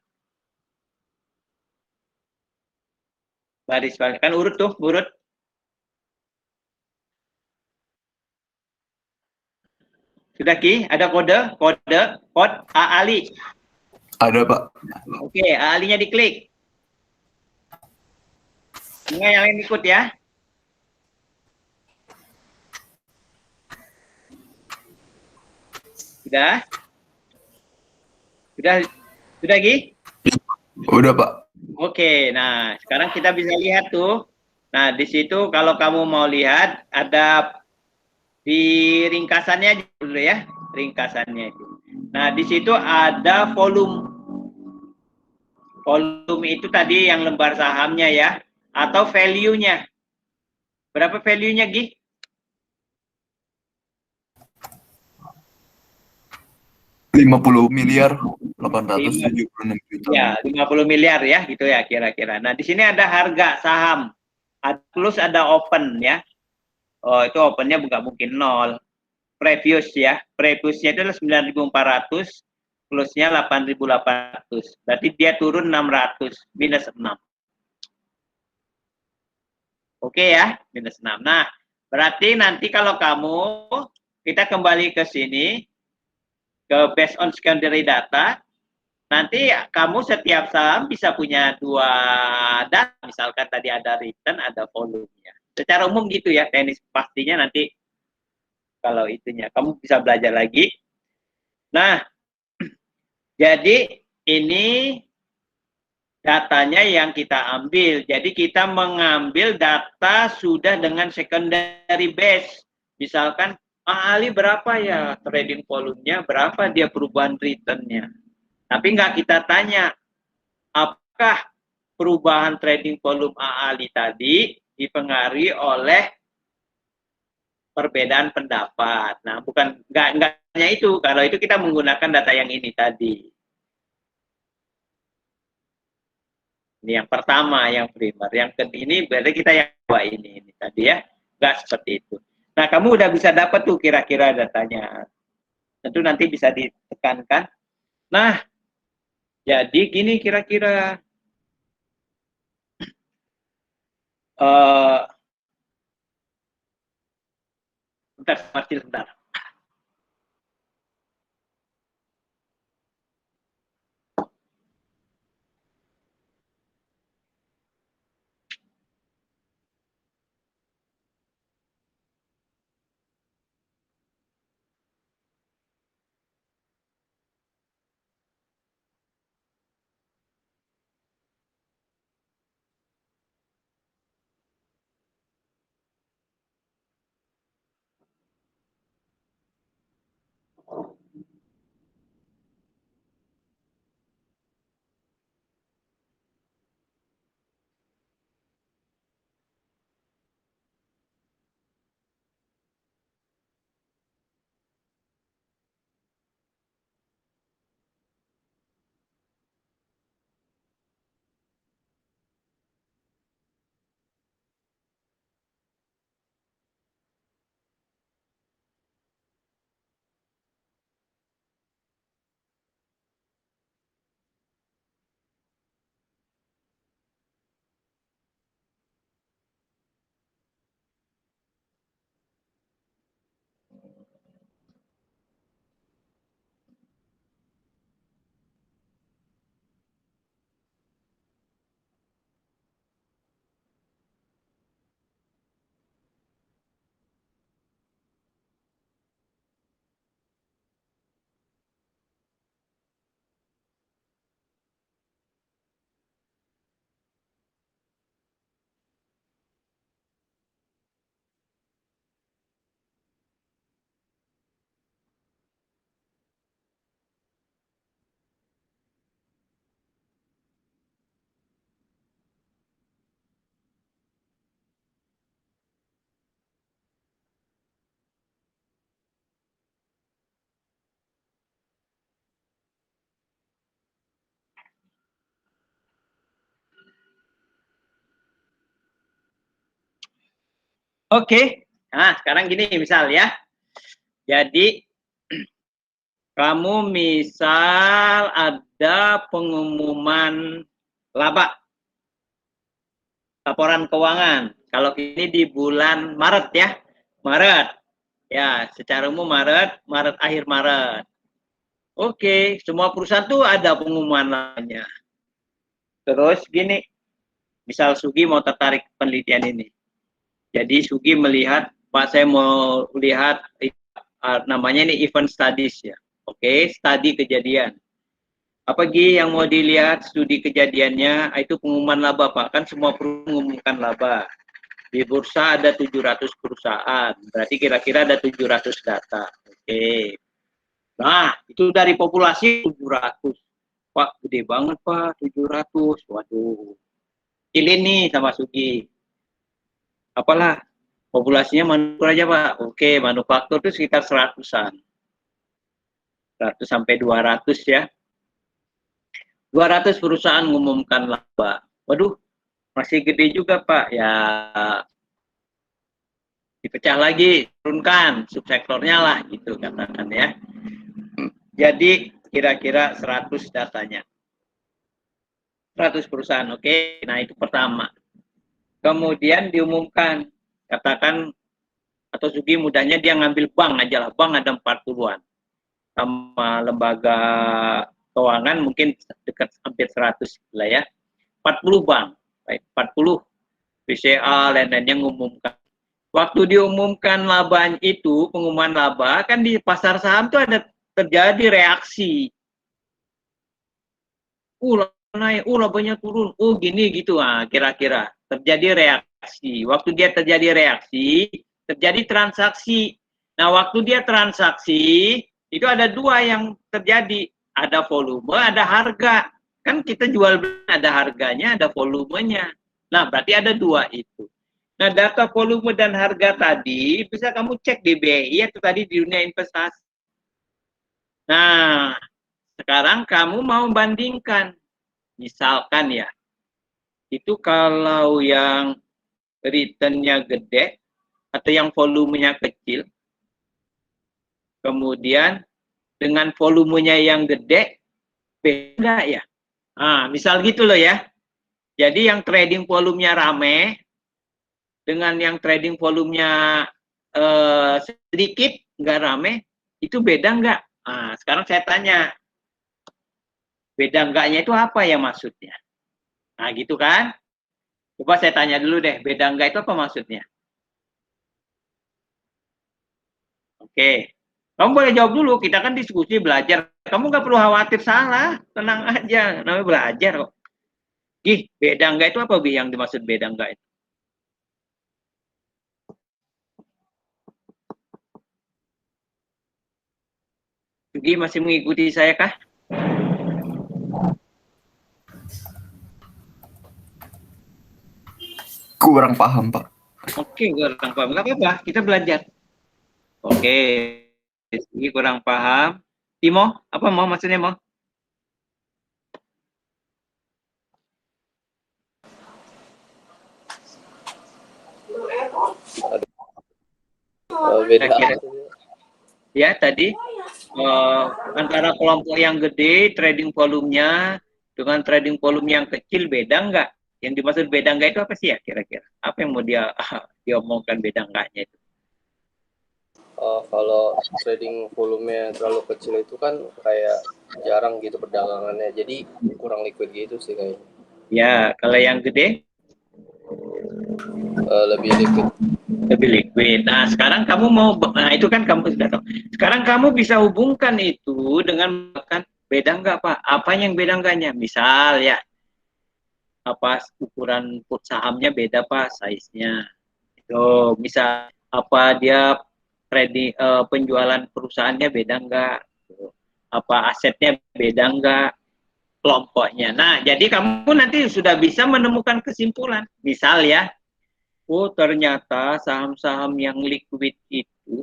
Baris kan urut tuh, urut. Sudah Ki? Ada kode AALI. Ada, Pak. Oke, AALI-nya diklik. Semua yang lain ikut ya. Sudah? Sudah Gi? Udah, Pak. Oke, nah sekarang kita bisa lihat tuh. Nah, di situ kalau kamu mau lihat ada di ringkasannya dulu ya, ringkasannya itu. Nah, di situ ada volume. Volume itu tadi yang lembar sahamnya ya, atau value-nya. Berapa value-nya, Gi? $50 miliar 876 juta. Ya, 50 miliar ya, gitu ya kira-kira. Nah, di sini ada harga saham. Plus ada open ya. Oh, itu opennya nggak mungkin 0. Previous ya. Previousnya itu adalah 9.400, plusnya 8.800. Berarti dia turun 600, minus 6. Oke ya, minus 6. Nah, berarti nanti kalau kita kembali ke sini, ke based on secondary data, nanti kamu setiap saham bisa punya 2 data. Misalkan tadi ada return, ada volume-nya. Secara umum gitu ya, teknis pastinya nanti kalau itunya. Kamu bisa belajar lagi. Nah, jadi ini datanya yang kita ambil. Jadi kita mengambil data sudah dengan secondary base. Misalkan, Ali berapa ya trading volume-nya, berapa dia perubahan return-nya. Tapi nggak kita tanya, apakah perubahan trading volume Ali tadi dipengaruhi oleh perbedaan pendapat. Nah, nggak hanya itu. Kalau itu kita menggunakan data yang ini tadi. Ini yang pertama, yang primer. Yang ini berarti kita yang dua ini tadi ya. Nggak seperti itu. Nah, kamu udah bisa dapat tuh kira-kira datanya. Tentu nanti bisa ditekankan. Nah, jadi gini kira-kira. Bentar, Marcil, bentar. Oke. Nah, sekarang gini misal ya. Jadi kamu misal ada pengumuman laba, laporan keuangan. Kalau ini di bulan Maret ya. Maret. Ya, secara umum Maret akhir Maret. Oke, semua perusahaan tuh ada pengumuman labanya. Terus gini, misal Sugi mau tertarik penelitian ini. Jadi Sugi melihat, Pak saya mau lihat namanya ini event studies ya. Oke, studi kejadian. Apa Gi yang mau dilihat studi kejadiannya? Itu pengumuman laba Pak. Kan semua perusahaan mengumumkan laba. Di bursa ada 700 perusahaan. Berarti kira-kira ada 700 data. Oke. Nah, itu dari populasi 700. Pak, gede banget Pak, 700. Waduh. Pilih nih sama Sugi. Apalah, populasinya manufaktur aja Pak. Oke, manufaktur itu sekitar 100-an. 100 sampai 200 ya. 200 perusahaan mengumumkan laba. Waduh, masih gede juga Pak. Ya, dipecah lagi, turunkan subsektornya lah gitu katakan ya. Jadi kira-kira 100 datanya. 100 perusahaan, oke. Nah, itu pertama. Kemudian diumumkan, katakan atau Sugi mudahnya dia ngambil bank aja lah. Bank ada 40-an. Sama lembaga keuangan mungkin dekat hampir 100 lah ya. 40 bank, baik 40 BCA lain-lainnya mengumumkan. Waktu diumumkan laba itu, pengumuman laba kan di pasar saham tuh ada terjadi reaksi. Naik, labanya turun, gini gitu, kira-kira terjadi reaksi. Waktu dia terjadi reaksi, terjadi transaksi. Nah, waktu dia transaksi, itu ada dua yang terjadi. Ada volume, ada harga. Kan kita jual beli ada harganya, ada volumenya. Nah, berarti ada dua itu. Nah, data volume dan harga tadi bisa kamu cek di BI atau tadi di dunia investasi. Nah, sekarang kamu mau bandingkan. Misalkan ya, itu kalau yang return-nya gede atau yang volumenya kecil, kemudian dengan volumenya yang gede, beda ya. Nah, misal gitu loh ya. Jadi yang trading volumenya rame, dengan yang trading volumenya sedikit, nggak rame, itu beda nggak? Nah, sekarang saya tanya, beda enggaknya itu apa ya maksudnya? Nah, gitu kan? Coba saya tanya dulu deh, beda enggak itu apa maksudnya? Oke. Kamu boleh jawab dulu, kita kan diskusi belajar. Kamu nggak perlu khawatir salah, tenang aja, namanya belajar kok. Ih, beda enggak itu apa Bi yang dimaksud beda enggak itu? Sugi masih mengikuti saya kah? Kurang paham, Pak. Oke, kurang paham. Nggak apa-apa, kita belajar. Oke, Sugi kurang paham. Timo, apa mau maksudnya mau? Beda Kira-kira. Ya, tadi antara kelompok yang gede, trading volumenya, dengan trading volume yang kecil, beda enggak? Yang dimaksud beda enggak itu apa sih ya kira-kira? Apa yang mau diomongkan beda enggaknya itu? Kalau trading volumenya terlalu kecil itu kan kayak jarang gitu perdagangannya, jadi kurang liquid gitu sih kayaknya. Ya, kalau yang gede? Lebih liquid. Lebih liquid. Nah, sekarang kamu mau, nah itu kan kamu sudah tahu. Sekarang kamu bisa hubungkan itu dengan kan beda enggak Pak? Apa yang beda enggaknya? Misal ya, apa ukuran put sahamnya beda Pak, size-nya. Itu misal apa dia trading penjualan perusahaannya beda enggak? Apa asetnya beda enggak? Kelompoknya. Nah, jadi kamu nanti sudah bisa menemukan kesimpulan. Misal ya, oh ternyata saham-saham yang liquid itu,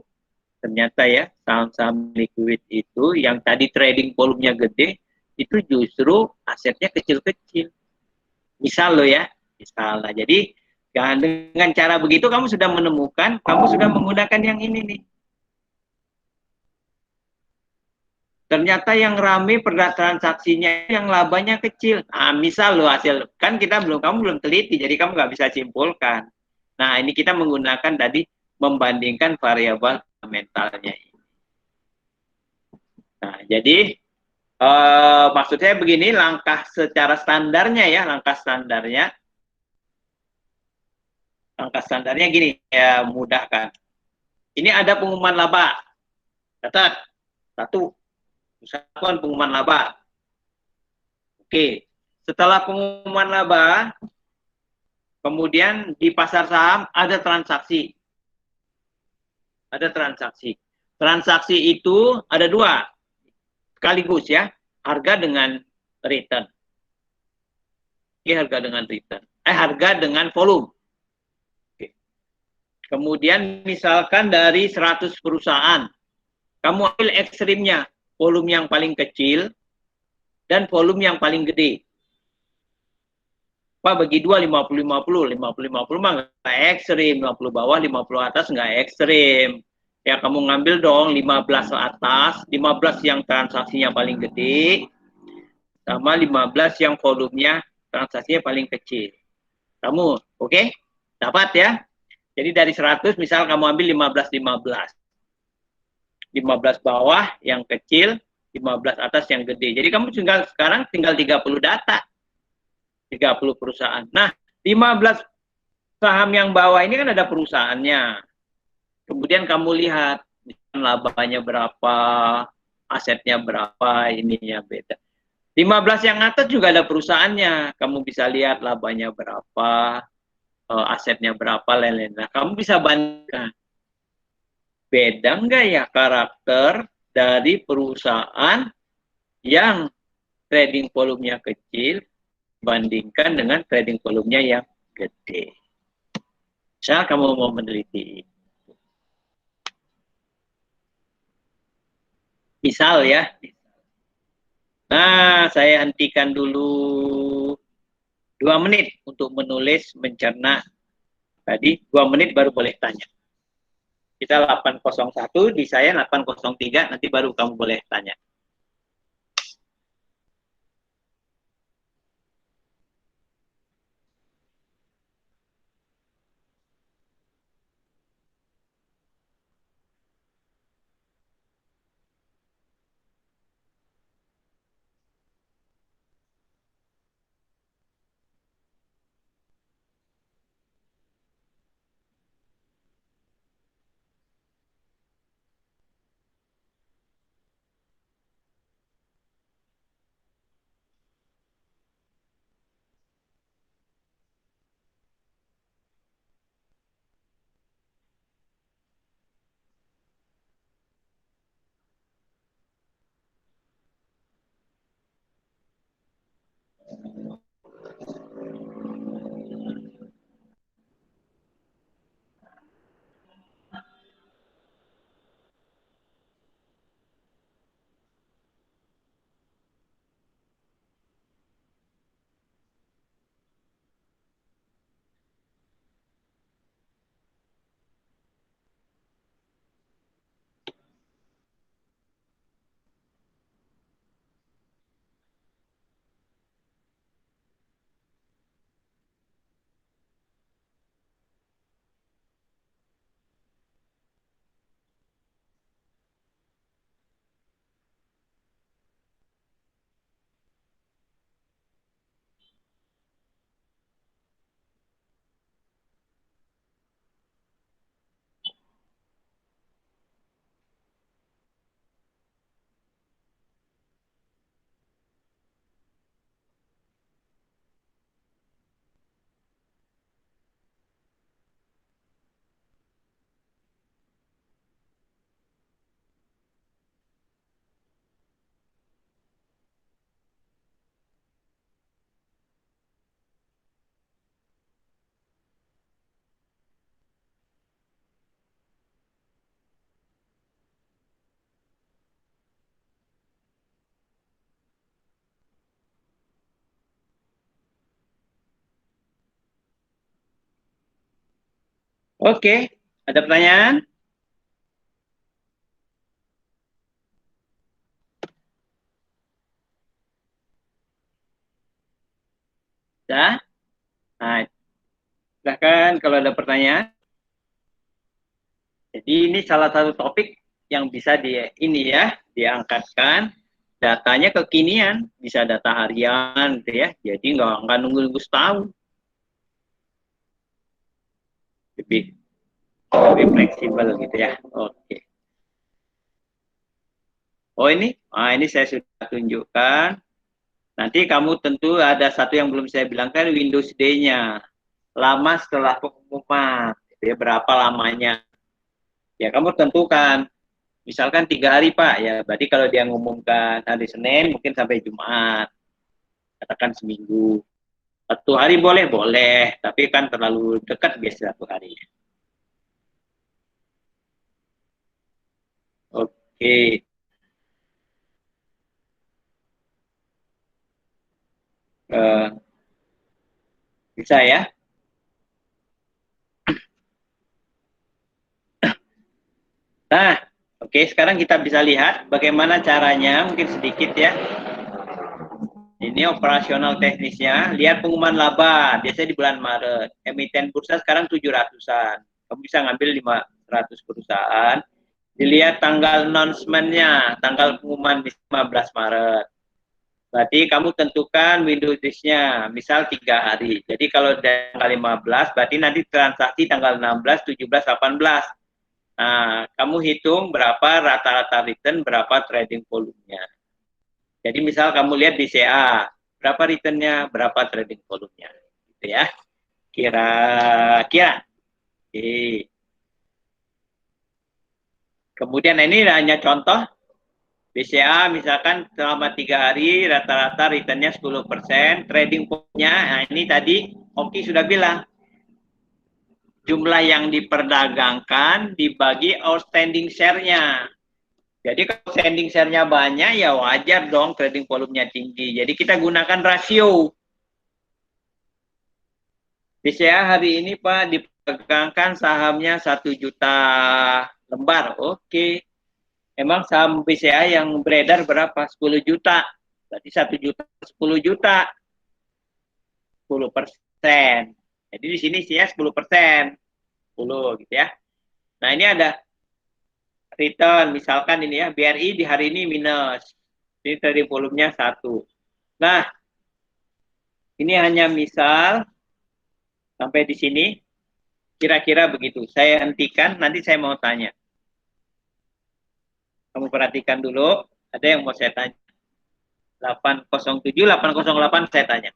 ternyata ya, saham-saham liquid itu yang tadi trading volumenya gede, itu justru asetnya kecil-kecil. Misal loh ya, misalnya. Jadi Nah, dengan cara begitu kamu sudah menemukan, kamu sudah menggunakan yang ini nih. Ternyata yang rame transaksinya yang labanya kecil. Nah, misal lo hasil, kan kamu belum teliti, jadi kamu nggak bisa simpulkan. Nah, ini kita menggunakan tadi membandingkan variabel fundamentalnya. Nah, jadi maksud saya begini, langkah secara standarnya ya, langkah standarnya gini, ya mudah kan. Ini ada pengumuman laba, catat, satu, misalkan pengumuman laba. Oke, setelah pengumuman laba, kemudian di pasar saham ada transaksi. Ada transaksi. Transaksi itu ada dua, sekaligus ya, harga dengan return. Ini harga dengan return. Harga dengan volume. Oke. Kemudian misalkan dari 100 perusahaan, kamu ambil ekstrimnya, volume yang paling kecil dan volume yang paling gede. Pak bagi dua 50-50, 50-50 mah nggak ekstrim, 50 bawah, 50 atas nggak ekstrim. Ya kamu ngambil dong 15 atas, 15 yang transaksinya paling gede, sama 15 yang volumenya transaksinya paling kecil. Kamu, oke? Dapat ya? Jadi dari 100 misal kamu ambil 15-15. 15 bawah yang kecil, 15 atas yang gede. Jadi kamu sekarang tinggal 30 data. 30 perusahaan. Nah, 15 saham yang bawah ini kan ada perusahaannya. Kemudian kamu lihat labanya berapa, asetnya berapa, ininya beda. 15 yang atas juga ada perusahaannya. Kamu bisa lihat labanya berapa, asetnya berapa, lain-lain. Nah, kamu bisa bandingkan. Beda nggak ya karakter dari perusahaan yang trading volumenya kecil bandingkan dengan trading volumenya yang gede. Misal kamu mau meneliti. Misal ya. Nah, saya hentikan dulu 2 menit untuk menulis, mencerna. Tadi 2 menit baru boleh tanya. Kita 801, di saya 803, nanti baru kamu boleh tanya. Oke, ada pertanyaan? Dah? Nah, silahkan kalau ada pertanyaan. Jadi ini salah satu topik yang bisa diangkatkan. Datanya kekinian, bisa data harian gitu ya. Jadi nggak nunggu-nunggu setahun. Lebih fleksibel gitu ya. Oke. Oh ini saya sudah tunjukkan. Nanti kamu tentu ada satu yang belum saya bilangkan, Windows Day-nya. Lama setelah pengumuman, gitu ya, berapa lamanya. Ya kamu tentukan. Misalkan 3 hari Pak, ya berarti kalau dia ngumumkan hari Senin mungkin sampai Jumat, katakan seminggu. 1 hari boleh, tapi kan terlalu dekat biasa 1 hari. Oke. Bisa ya? Nah, oke, sekarang kita bisa lihat bagaimana caranya, mungkin sedikit ya. Ini operasional teknisnya. Lihat pengumuman laba, biasanya di bulan Maret. Emiten bursa sekarang 700-an. Kamu bisa ngambil 500 perusahaan. Dilihat tanggal announcement-nya, tanggal pengumuman di 15 Maret. Berarti kamu tentukan window days-nya, misal 3 hari. Jadi kalau tanggal 15, berarti nanti transaksi tanggal 16, 17, 18. Nah, kamu hitung berapa rata-rata return, berapa trading volume-nya. Jadi misal kamu lihat di CA, berapa return-nya, berapa trading volume-nya. Gitu ya. Kira-kira. Oke. Kemudian ini hanya contoh. BCA misalkan selama 3 hari rata-rata return-nya 10%, trading volume-nya, nah ini tadi Oki sudah bilang, jumlah yang diperdagangkan dibagi outstanding share-nya. Jadi kalau outstanding share-nya banyak, ya wajar dong trading volume-nya tinggi. Jadi kita gunakan rasio. BCA hari ini Pak diperdagangkan sahamnya 1 juta lembar. Oke. Emang saham BCA yang beredar berapa? 10 juta. Berarti 1 juta 10 juta. 10%. Jadi di sini sih ya 10%. 10 gitu ya. Nah ini ada return. Misalkan ini ya, BRI di hari ini minus. Ini trading volumenya 1. Nah, ini hanya misal sampai di sini. Kira-kira begitu. Saya hentikan, nanti saya mau tanya. Kamu perhatikan dulu. Ada yang mau saya tanya. 807, 808 saya tanya.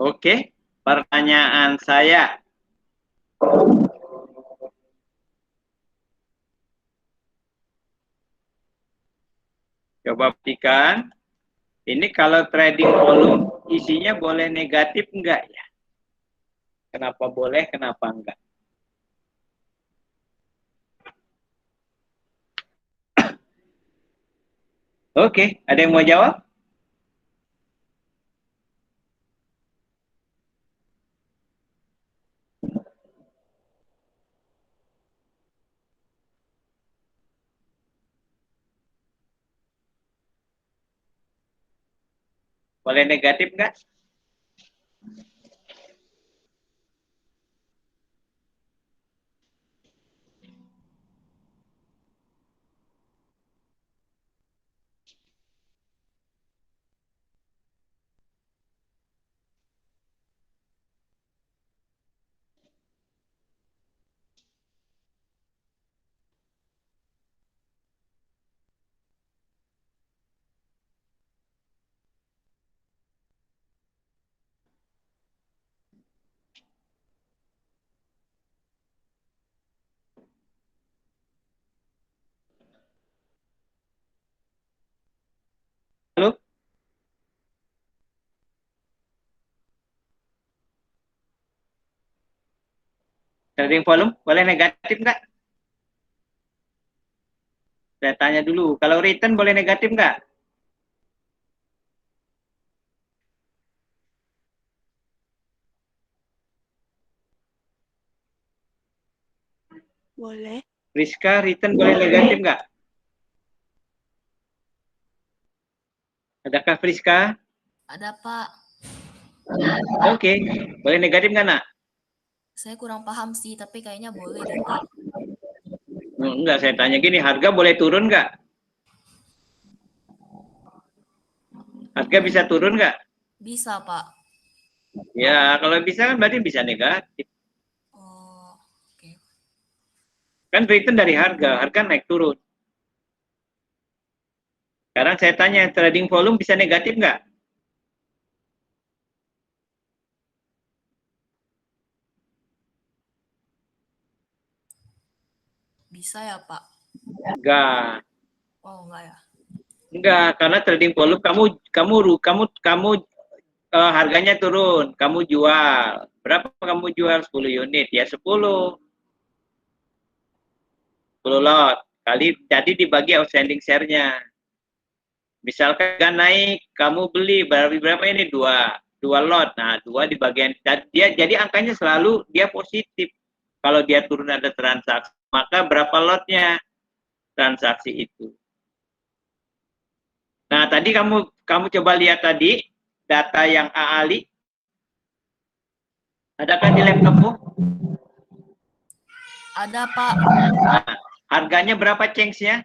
Oke, pertanyaan saya. Coba perhatikan. Ini kalau trading volume isinya boleh negatif enggak ya? Kenapa boleh, kenapa enggak? Oke, ada yang mau jawab? Boleh negatif enggak? Trading volume boleh negatif nggak? Saya tanya dulu. Kalau return boleh negatif nggak? Boleh. Rizka, return boleh negatif nggak? Adakah Friska? Ada Pak. Oke. Boleh negatif nggak, nak? Saya kurang paham sih, tapi kayaknya boleh deh Pak. Enggak, saya tanya gini, harga boleh turun nggak? Harga bisa turun nggak? Bisa Pak. Ya, kalau bisa kan berarti bisa negatif. Oh, oke. Kan return dari harga naik turun. Sekarang saya tanya, trading volume bisa negatif nggak? Bisa ya Pak? Enggak. Oh, enggak ya. Enggak, karena trading volume kamu harganya turun, kamu jual. Berapa kamu jual? 10 unit, ya 10 lot. Kali jadi dibagi outstanding share-nya. Misalkan naik, kamu beli berapa ini? Dua lot. Nah, dua di bagian dia jadi angkanya selalu dia positif. Kalau dia turun ada transaksi, maka berapa lotnya transaksi itu. Nah, tadi kamu coba lihat tadi data yang Ali. Adakah di laptopmu? Ada Pak. Nah, harganya berapa change-nya?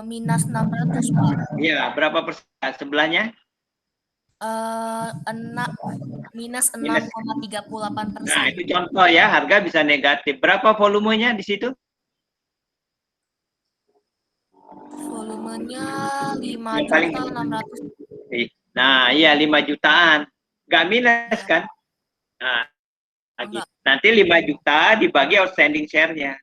Minus 600 Pak. Iya, berapa persen? Sebelahnya? Minus Minus. 6,38%. Nah, itu contoh ya, harga bisa negatif. Berapa volumenya di situ? Volumenya Yang paling 5.600. Nah, iya 5 jutaan. Nggak minus Ya. kan? Nah, Enggak. nanti 5 juta dibagi outstanding share-nya.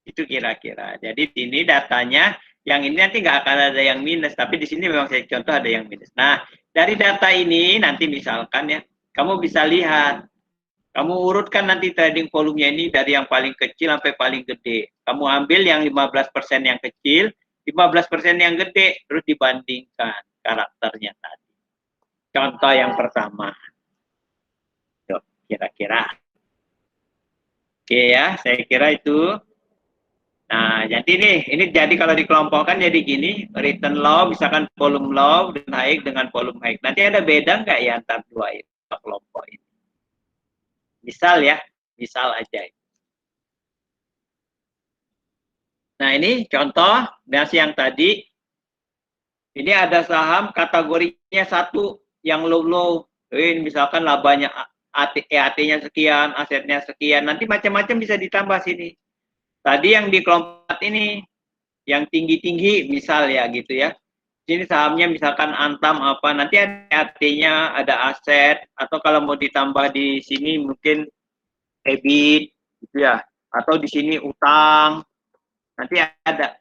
Itu kira-kira. Jadi ini datanya, yang ini nanti nggak akan ada yang minus, tapi di sini memang saya contoh ada yang minus. Nah, dari data ini nanti misalkan ya, kamu bisa lihat, kamu urutkan nanti trading volumenya ini dari yang paling kecil sampai paling gede. Kamu ambil yang 15% yang kecil, 15% yang gede, terus dibandingkan karakternya tadi. Contoh yang pertama. Yuk, kira-kira. Oke ya, saya kira itu. Nah, jadi ini jadi kalau dikelompokkan jadi gini, return low, misalkan volume low dan naik dengan volume high. Nanti ada beda nggak ya antara dua itu kelompok ini? Misal ya, misal aja. Nah, ini contoh dari yang tadi. Ini ada saham kategorinya satu yang low. Ini misalkan labanya EAT-nya sekian, asetnya sekian. Nanti macam-macam bisa ditambah sini. Tadi yang di kelompok ini yang tinggi-tinggi misal ya gitu ya. Sini sahamnya misalkan Antam apa, nanti ada EAT-nya, ada aset, atau kalau mau ditambah di sini mungkin EBIT gitu ya. Atau di sini utang. Nanti ada.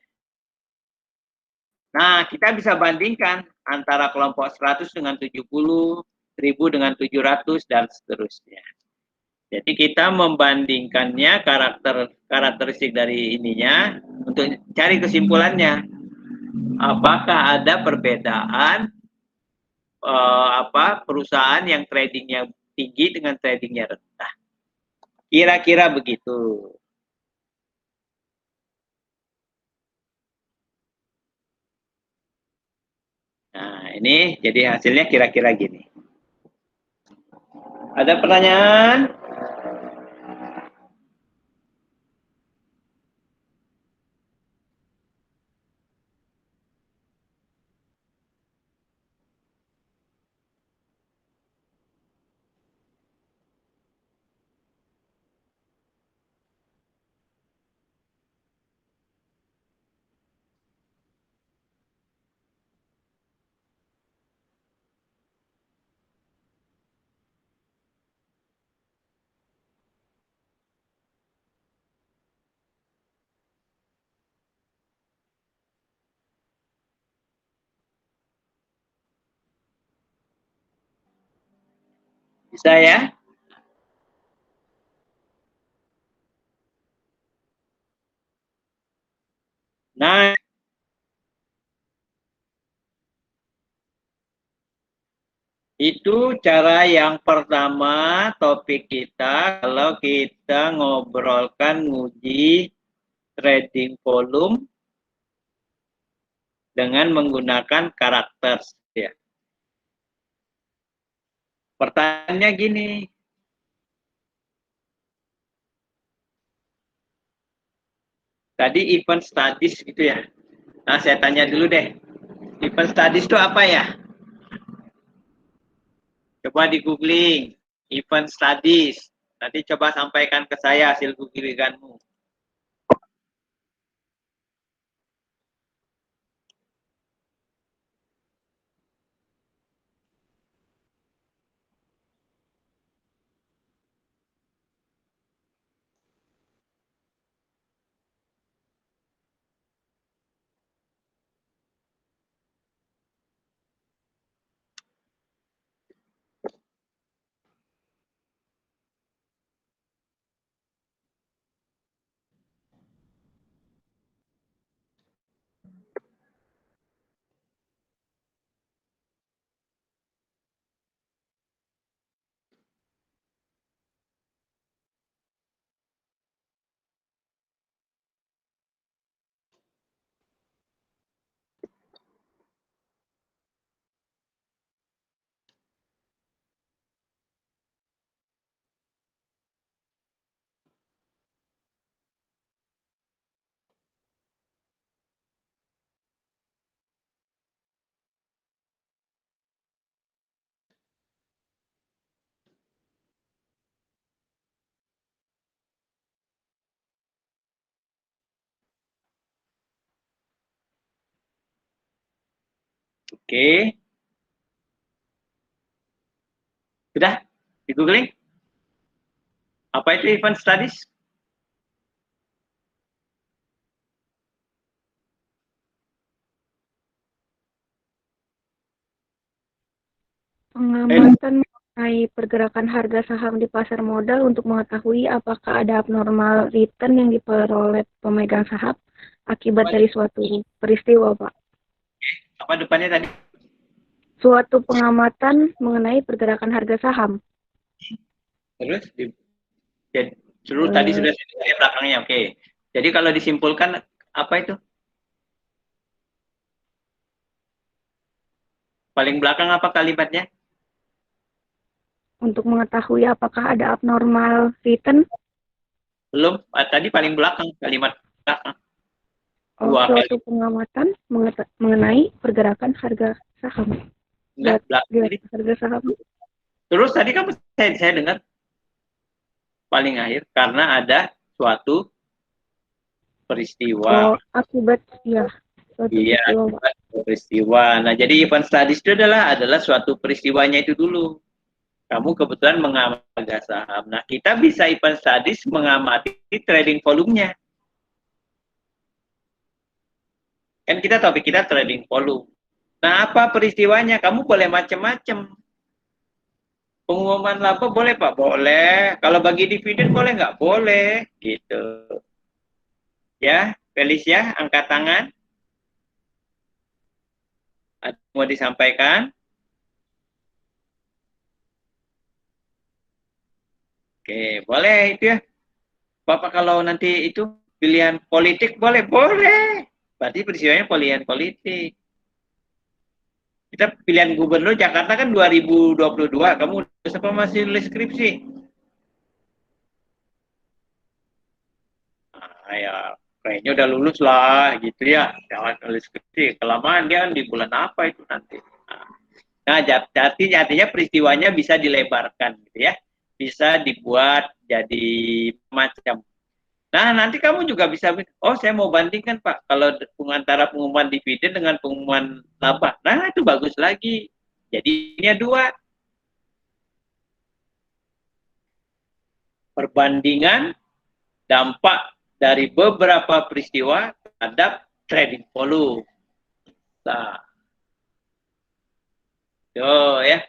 Nah, kita bisa bandingkan antara kelompok 100 dengan 70, 1000 dengan 700, dan seterusnya. Jadi kita membandingkannya karakteristik dari ininya untuk cari kesimpulannya. Apakah ada perbedaan perusahaan yang tradingnya tinggi dengan tradingnya rendah? Kira-kira begitu. Nah, ini jadi hasilnya kira-kira gini. Ada pertanyaan? Bisa ya? Nah, itu cara yang pertama topik kita kalau kita ngobrolkan nguji trading volume dengan menggunakan karakter. Ya. Pertanyaannya gini, tadi event studies gitu ya. Nah, saya tanya dulu deh, event studies itu apa ya? Coba di googling, event studies. Nanti coba sampaikan ke saya hasil googlinganmu. Oke. Sudah? Di googling? Apa itu event studies? Pengamatan mengenai pergerakan harga saham di pasar modal untuk mengetahui apakah ada abnormal return yang diperoleh pemegang saham akibat dari suatu peristiwa, Pak. Apa depannya tadi? Suatu pengamatan mengenai pergerakan harga saham. Terus? Seluruh tadi sudah di belakangnya, oke. Jadi kalau disimpulkan, apa itu? Paling belakang apa kalimatnya? Untuk mengetahui apakah ada abnormal return. Belum, tadi paling belakang, kalimat belakang. Suatu pengamatan mengenai pergerakan harga saham. Enggak, belakang. Harga saham. Terus tadi kan saya dengar paling akhir karena ada suatu peristiwa. Akibat ya. Iya, peristiwa. Nah, jadi event studies itu adalah suatu peristiwanya itu dulu. Kamu kebetulan mengamati harga saham. Nah, kita bisa event studies mengamati trading volumenya. Kan kita topik kita trading volume. Nah, apa peristiwanya? Kamu boleh macam-macam. Pengumuman laba boleh, Pak? Boleh. Kalau bagi dividen boleh nggak? Boleh. Gitu. Ya, Felicia, angkat tangan. Ada mau disampaikan? Oke, boleh itu ya. Bapak kalau nanti itu pilihan politik boleh, boleh. Berarti peristiwanya pilihan politik. Kita pilihan gubernur Jakarta kan 2022. Kamu siapa masih nulis skripsi? Nah, ya kayaknya udah lulus lah gitu ya. Jangan nulis skripsi. Kelamaan dia kan di bulan apa itu nanti. Nah, artinya peristiwanya bisa dilebarkan gitu ya. Bisa dibuat jadi macam. Nah, nanti kamu juga bisa, oh saya mau bandingkan Pak, kalau antara pengumuman dividen dengan pengumuman laba. Nah, itu bagus lagi. Jadi ini dua. Perbandingan dampak dari beberapa peristiwa terhadap trading volume. Nah, yo ya.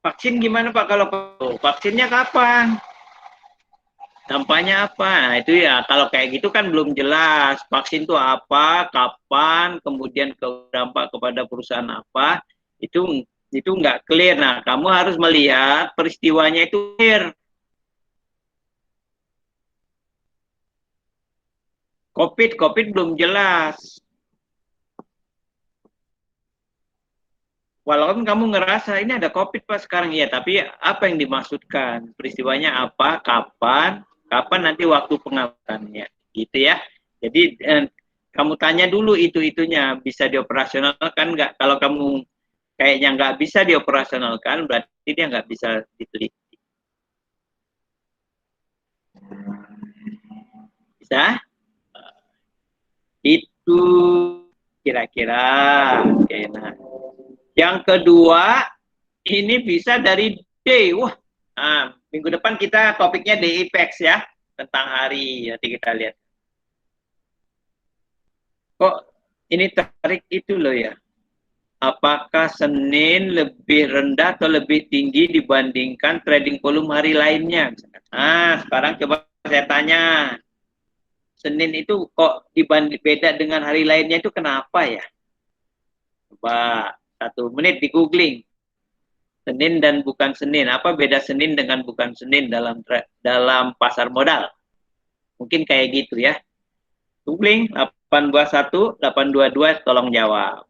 Vaksin gimana Pak kalau vaksinnya kapan? Dampaknya apa? Nah, itu ya kalau kayak gitu kan belum jelas. Vaksin itu apa, kapan, kemudian dampak kepada perusahaan apa, itu nggak clear. Nah, kamu harus melihat peristiwanya itu clear. COVID belum jelas. Walaupun kamu ngerasa ini ada COVID Pak sekarang ya, tapi apa yang dimaksudkan? Peristiwanya apa, kapan nanti waktu pengawasannya, gitu ya. Jadi kamu tanya dulu itunya bisa dioperasionalkan nggak? Kalau kamu kayaknya nggak bisa dioperasionalkan, berarti dia nggak bisa diteliti. Bisa? Itu kira-kira. Oke, nah. Yang kedua, ini bisa dari D. Wah, nah, minggu depan kita topiknya DIPEX ya, tentang hari. Nanti kita lihat. Kok ini tarik itu loh ya. Apakah Senin lebih rendah atau lebih tinggi dibandingkan trading volume hari lainnya? Nah, sekarang coba saya tanya. Senin itu kok beda dengan hari lainnya itu kenapa ya? Coba 1 menit di googling. Senin dan bukan Senin. Apa beda Senin dengan bukan Senin dalam pasar modal? Mungkin kayak gitu ya. Googling 821 822 tolong jawab.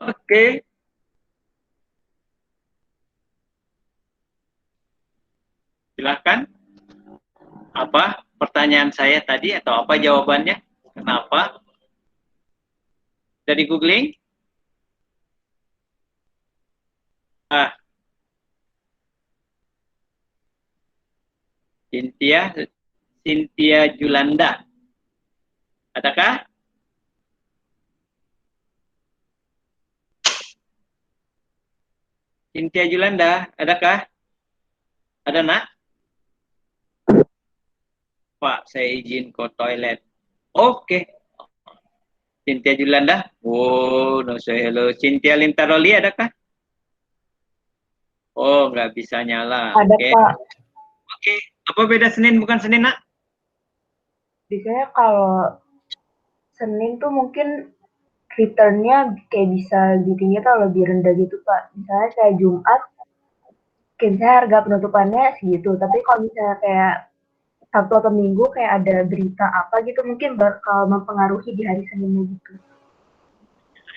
Oke. Silakan. Apa pertanyaan saya tadi atau apa jawabannya? Kenapa? Dari googling? Cynthia Julanda. Adakah? Cynthia Julanda, adakah? Ada nak? Pak, saya izin ke toilet. Oke. Cynthia Julanda. Oh, no say hello. Cynthia Lintaroli adakah? Oh, nggak bisa nyala. Ada, Oke. Pak. Oke. Apa beda Senin bukan Senin, nak? Biasanya kalau Senin tuh mungkin return-nya kayak bisa gitu atau lebih rendah gitu, Pak. Misalnya kayak Jumat, kayak misalnya harga penutupannya segitu. Tapi kalau misalnya kayak Sabtu atau Minggu kayak ada berita apa gitu, mungkin bakal mempengaruhi di hari Seninnya gitu.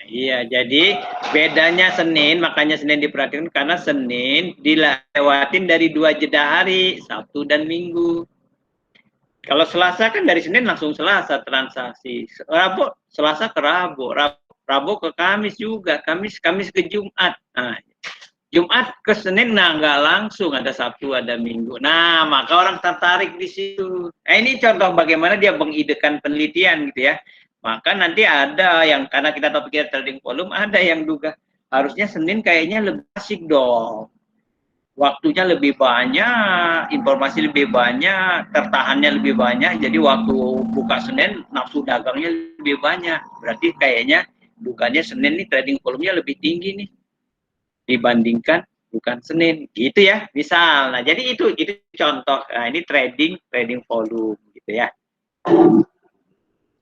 Iya, jadi bedanya Senin, makanya Senin diperhatikan karena Senin dilewatin dari 2 jeda hari, Sabtu dan Minggu. Kalau Selasa kan dari Senin langsung Selasa transaksi. Rabu, Selasa ke Rabu, Rabu ke Kamis juga, Kamis ke Jumat. Nah, Jumat ke Senin, nah nggak langsung, ada Sabtu, ada Minggu. Nah, maka orang tertarik di situ. Nah, ini contoh bagaimana dia mengidekan penelitian gitu ya. Maka nanti ada yang, karena kita topiknya trading volume, ada yang duga harusnya Senin kayaknya lebih asik dong. Waktunya lebih banyak, informasi lebih banyak, tertahannya lebih banyak. Jadi waktu buka Senin, nafsu dagangnya lebih banyak. Berarti kayaknya dukanya Senin nih trading volumenya lebih tinggi nih dibandingkan bukan Senin. Gitu ya, misal. Nah, jadi itu contoh. Nah, ini trading volume gitu ya.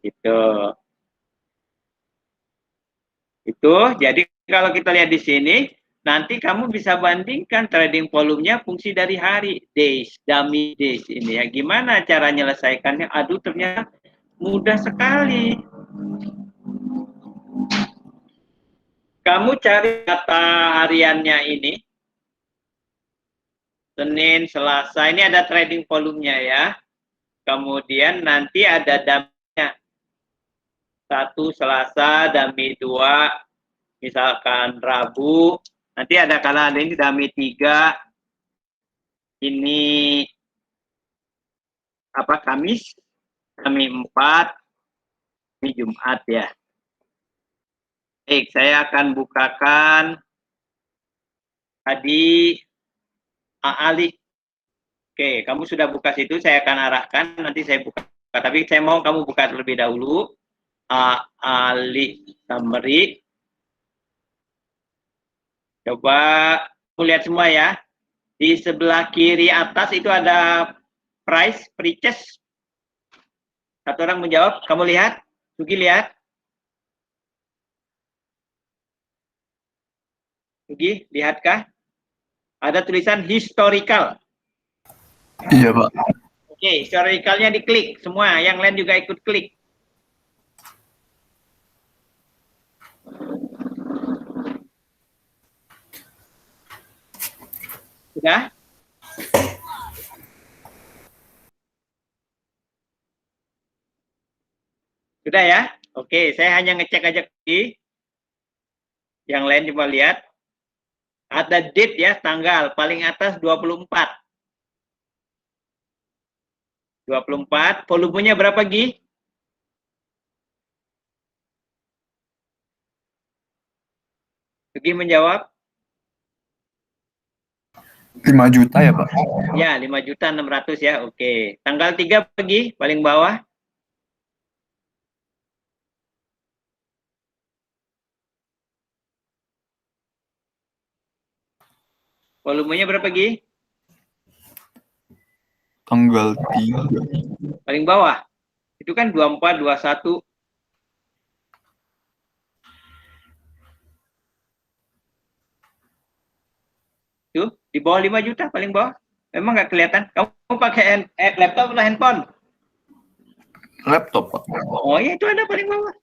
Gitu. Itu jadi kalau kita lihat di sini, nanti kamu bisa bandingkan trading volumenya fungsi dari hari, days, dummy days ini ya. Gimana cara menyelesaikannya? Aduh, ternyata mudah sekali. Kamu cari data hariannya ini. Senin, Selasa, ini ada trading volumenya ya. Kemudian nanti ada dummy-nya. 1 Selasa, dummy 2, misalkan Rabu, nanti ada kala ada ini dummy 3, ini apa Kamis, dummy 4, ini Jumat ya. Baik, saya akan bukakan tadi Ali. Oke, kamu sudah buka situ, saya akan arahkan, nanti saya buka. Tapi saya mau kamu buka terlebih dahulu. Ali summary. Coba lihat semua ya. Di sebelah kiri atas itu ada price, purchase. Satu orang menjawab, kamu lihat? Sugi lihat? Sugi, lihatkah? Ada tulisan historical. Iya, Pak. Oke, historicalnya diklik semua, yang lain juga ikut klik. Sudah? Sudah ya? Oke, saya hanya ngecek aja lagi. Yang lain coba lihat. Ada date ya, tanggal paling atas 24. 24, volumenya berapa Gi? Gi menjawab? 5 juta ya, Pak? Ya, 5.600.000 ya, oke. Tanggal 3 pergi, paling bawah. Volumenya berapa Gi? Tanggal 3. Paling bawah. Itu kan 24, 21. Tuh, di bawah 5 juta paling bawah. Memang nggak kelihatan. Kamu pakai laptop atau handphone? Laptop, Pak. Oh iya, itu ada paling bawah.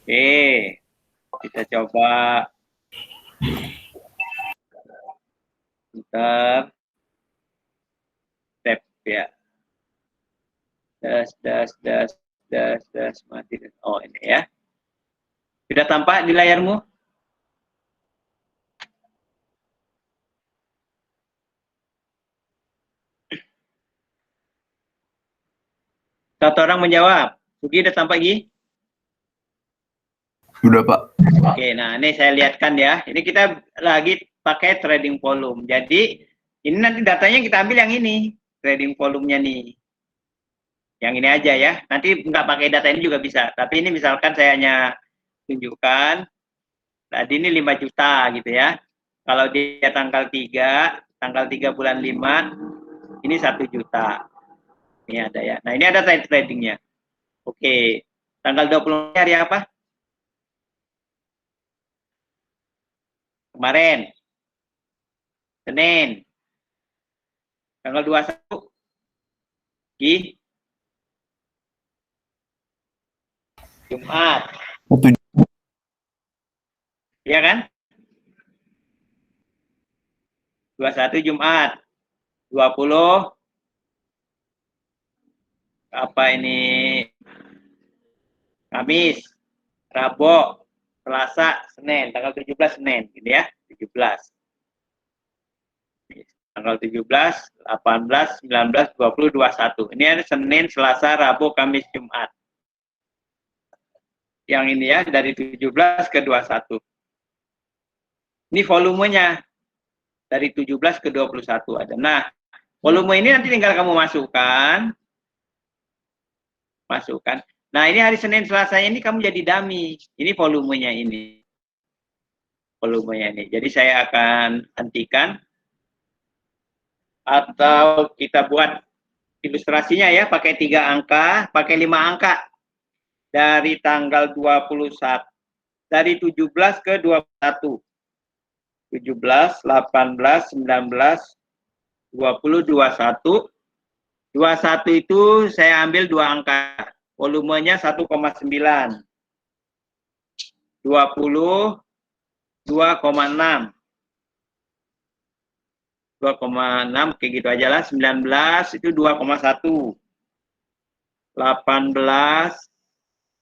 Oke, kita coba. Bentar. Tab ya. Das, mati. Oh ini ya. Sudah tampak di layarmu? Satu orang menjawab. Sugi udah tampak Gi? Sudah, Pak. Oke, nah ini saya lihatkan ya. Ini kita lagi pakai trading volume. Jadi ini nanti datanya kita ambil yang ini, trading volumenya nih. Yang ini aja ya. Nanti nggak pakai data ini juga bisa. Tapi ini misalkan saya hanya tunjukkan. Tadi ini 5 juta gitu ya. Kalau dia tanggal 3 bulan 5, ini 1 juta. Ini ada ya. Nah, ini ada tradingnya. Oke. Tanggal 20 hari apa? Kemarin. Senin. Tanggal 21. Gi. Jumat. Iya kan? 21 Jumat. 20 apa ini? Kamis, Rabu, Selasa, Senin, tanggal 17 Senin, gitu ya. 17. Tanggal 17, 18, 19, 20, 21. Ini ada Senin, Selasa, Rabu, Kamis, Jumat. Yang ini ya, dari 17 ke 21. Ini volumenya. Dari 17 ke 21 ada. Nah, volume ini nanti tinggal kamu masukkan. Nah, ini hari Senin, Selasa ini kamu jadi dummy. Ini volumenya ini. Volumenya ini. Jadi saya akan hentikan. Atau kita buat ilustrasinya ya, pakai 3 angka, pakai 5 angka. Dari tanggal 21. Dari 17 ke 21. 17, 18, 19, 20, 21. 21 itu saya ambil 2 angka. Volumenya 1,9. 20, 2,6. 2,6 kayak gitu aja lah. 19 itu 2,1. 18,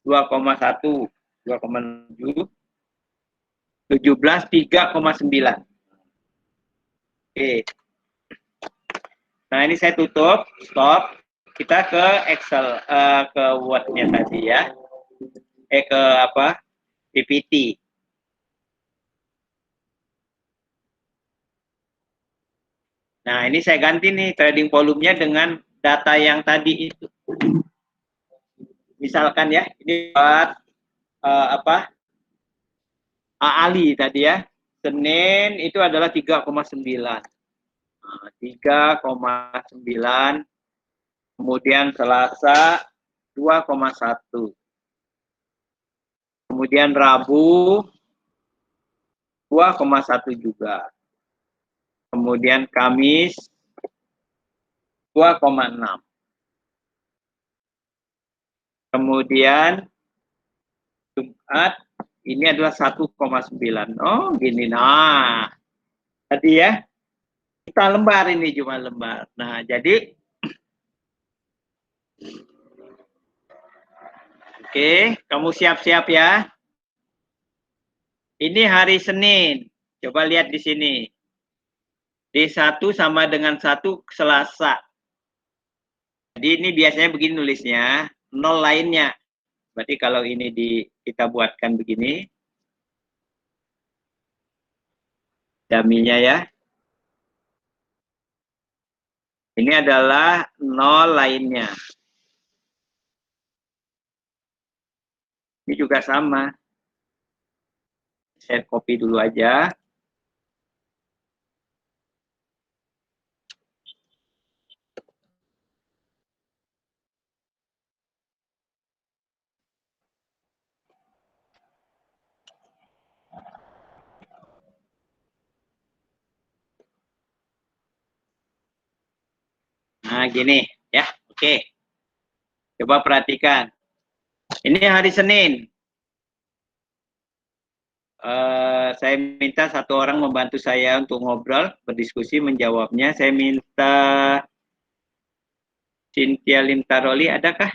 2,1. 2,7. 17, 3,9. Oke. Nah, ini saya tutup, stop. Kita ke Excel, ke Word-nya tadi ya. Ke apa? PPT. Nah, ini saya ganti nih trading volumenya dengan data yang tadi itu. Misalkan ya, ini buat apa? Ali tadi ya. Senin itu adalah 3,9. 3,9. Kemudian Selasa 2,1. Kemudian Rabu 2,1 juga. Kemudian Kamis 2,6. Kemudian Jumat ini adalah 1,9. Oh, gini. Nah, tadi ya. Kita lembar ini cuma lembar. Nah, jadi oke, kamu siap-siap ya. Ini hari Senin. Coba lihat di sini. D1 sama dengan 1 Selasa. Jadi ini biasanya begini nulisnya, 0 lainnya. Berarti kalau ini kita buatkan begini. Daminya ya. Ini adalah 0 lainnya. Ini juga sama. Saya copy dulu aja. Nah, gini ya. Oke. Coba perhatikan. Ini hari Senin. Saya minta satu orang membantu saya untuk ngobrol, berdiskusi, menjawabnya. Saya minta Cynthia Limtaroli, adakah?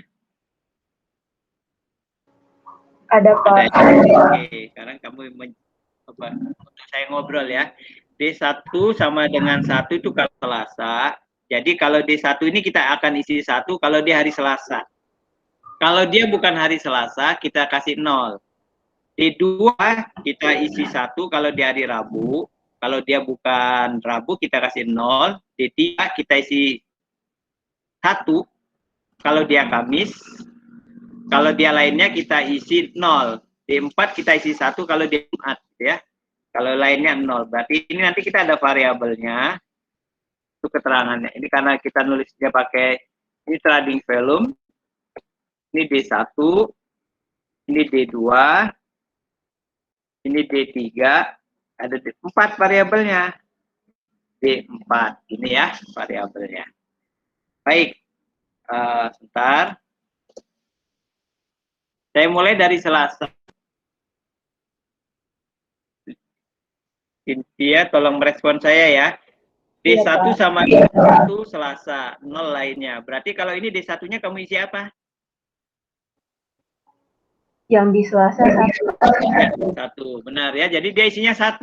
Ada Pak. Ada. Oke, sekarang kamu untuk saya ngobrol ya. D1 sama dengan 1 itu kalau Selasa. Jadi kalau D1 ini kita akan isi 1 kalau dia hari Selasa. Kalau dia bukan hari Selasa, kita kasih 0. D2 kita isi 1 kalau dia hari Rabu. Kalau dia bukan Rabu, kita kasih 0. D3 kita isi 1 kalau dia Kamis. Kalau dia lainnya kita isi 0. D4 kita isi 1 kalau dia Jumat ya. Kalau lainnya 0. Berarti ini nanti kita ada variabelnya. Itu keterangannya. Ini karena kita nulisnya pakai ini trading volume. Ini D1. Ini D2. Ini D3. Ada 4 variabelnya. D4. Ini ya variabelnya. Baik. Sebentar. Saya mulai dari Selasa. Cynthia, tolong merespon saya ya. Iya, D1 Pak. sama D1 Selasa, 0 lainnya. Berarti kalau ini D1-nya kamu isi apa? Yang di Selasa 1. Satu, benar ya. Jadi dia isinya 1.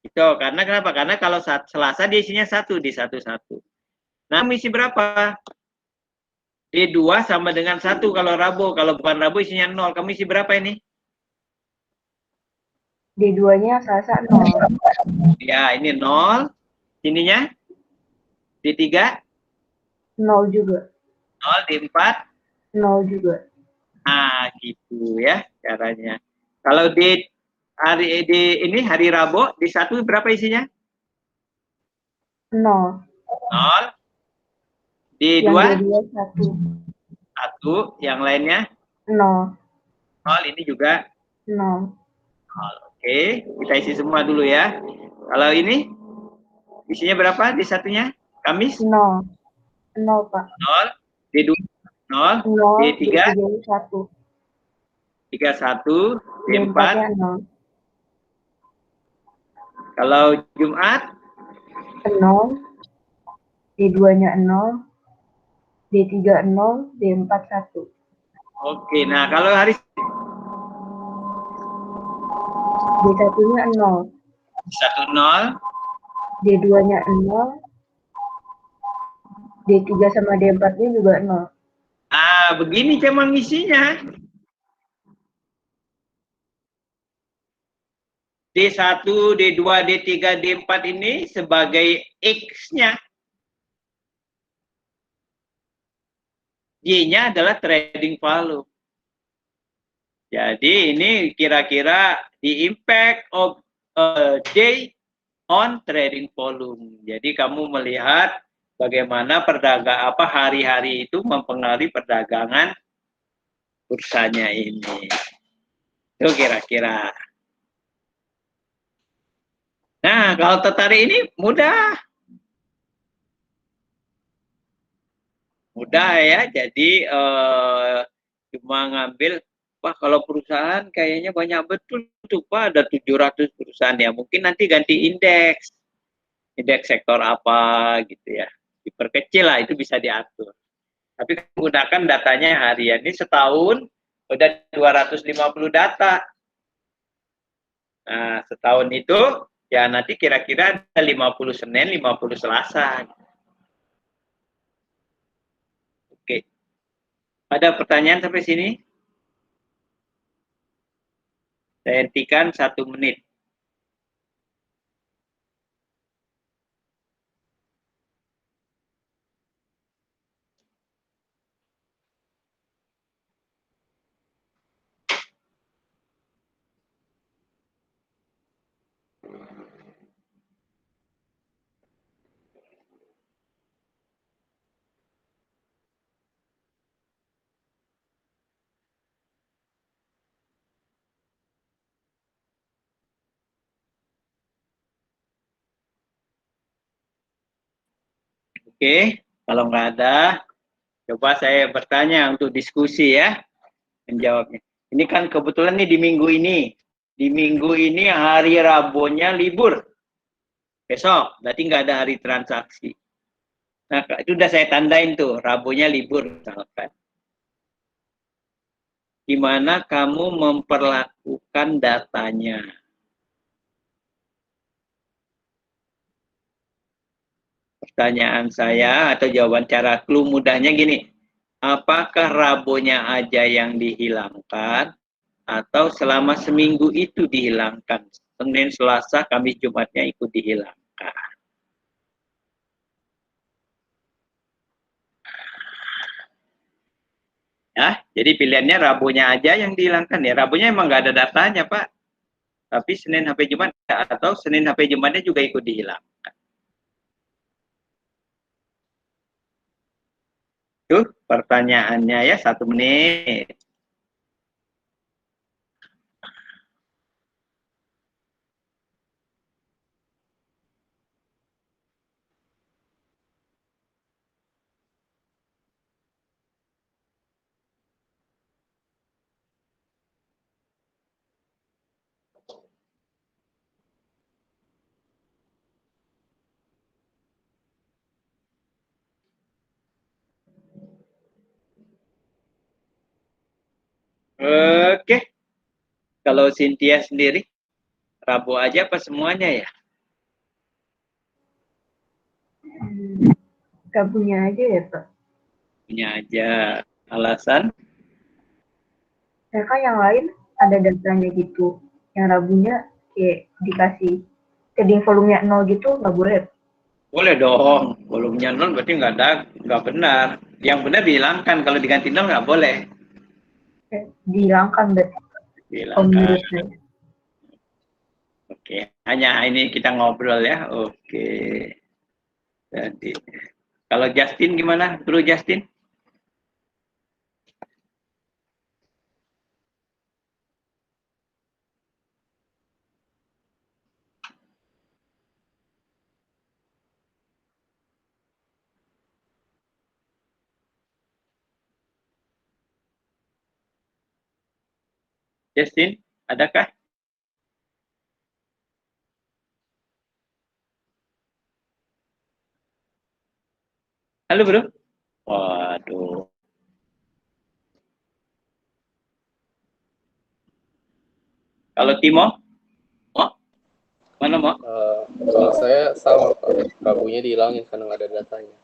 Itu karena kenapa? Karena kalau Selasa dia isinya 1 di 1-1. Nah, kamu isi berapa? D2 sama dengan 1 kalau Rabu. Kalau bukan Rabu isinya 0. Kamu isi berapa ini? D2-nya Selasa 0. Ya, ini 0. Ininya D3 0 juga. 0, D4 0 juga. nah gitu ya caranya. Kalau di hari Rabu di 1 berapa isinya? 0. 0. Di Yang 2 D2 1. 1, yang lainnya 0. 0, ini juga 0. 0. Oke, kita isi semua dulu ya. Kalau ini isinya berapa di satunya? Kamis 0. 0, Pak. 0, D2 0, 0, D3 D3-nya 1. 31, D4. D4-nya 0. Kalau Jumat 0. D2-nya 0. D3 0. D4 1. oke, nah kalau hari D1-nya 0. 1 0, D2-nya 0. D3 sama D4-nya juga 0. begini cuma misinya. D1, D2, D3, D4 ini sebagai X-nya. Y-nya adalah trading value. Jadi ini kira-kira the impact of a day on trading volume. Jadi kamu melihat bagaimana hari-hari itu mempengaruhi perdagangan bursanya ini. Itu kira-kira. Nah, kalau tertarik ini mudah. Mudah ya. Jadi cuma ngambil, Pak, kalau perusahaan kayaknya banyak betul tuh, Pak, ada 700 perusahaan ya. Mungkin nanti ganti indeks. Indeks sektor apa gitu ya. Diperkecil lah, itu bisa diatur. Tapi menggunakan datanya harian. Ini setahun udah 250 data. Nah, setahun itu ya nanti kira-kira ada 50 Senin, 50 Selasa. Oke. Ada pertanyaan sampai sini? Saya hentikan 1 menit. Oke, kalau nggak ada, coba saya bertanya untuk diskusi ya, menjawabnya. Ini kan kebetulan nih di minggu ini. Di minggu ini hari Rabunya libur. Besok, berarti nggak ada hari transaksi. Nah, itu udah saya tandain tuh, Rabunya libur misalkan. Gimana kamu memperlakukan datanya? Pertanyaan saya atau jawaban cara clue mudahnya gini. Apakah Rabunya aja yang dihilangkan atau selama seminggu itu dihilangkan? Senin, Selasa, Kamis, Jumatnya ikut dihilangkan. Ya, jadi pilihannya Rabunya aja yang dihilangkan ya. Rabunya emang nggak ada datanya, Pak. Tapi Senin sampai Jumat atau Senin sampai Jumatnya juga ikut dihilangkan. Tuh pertanyaannya ya, 1 menit. Oke. Kalau Cynthia sendiri, Rabu aja apa semuanya ya? Rabunya aja ya, Pak. Punya aja. Alasan? Ya kan yang lain ada datanya gitu. Yang Rabunya kayak dikasih shading volumenya 0 gitu, nggak boleh. Boleh dong. Volumenya 0 berarti nggak benar. Yang benar dihilangkan. Kalau diganti 0 nggak boleh. Dihilangkan berarti. Dihilangkan. Oke. Hanya ini kita ngobrol ya. Oke. Jadi, kalau Justin gimana? Bro Justin? Justin, adakah? Halo bro. Waduh. Kalau Timo? Mo? Mana Mo? Kalau saya sama Pak, Rabunya dihilangin karena nggak ada datanya.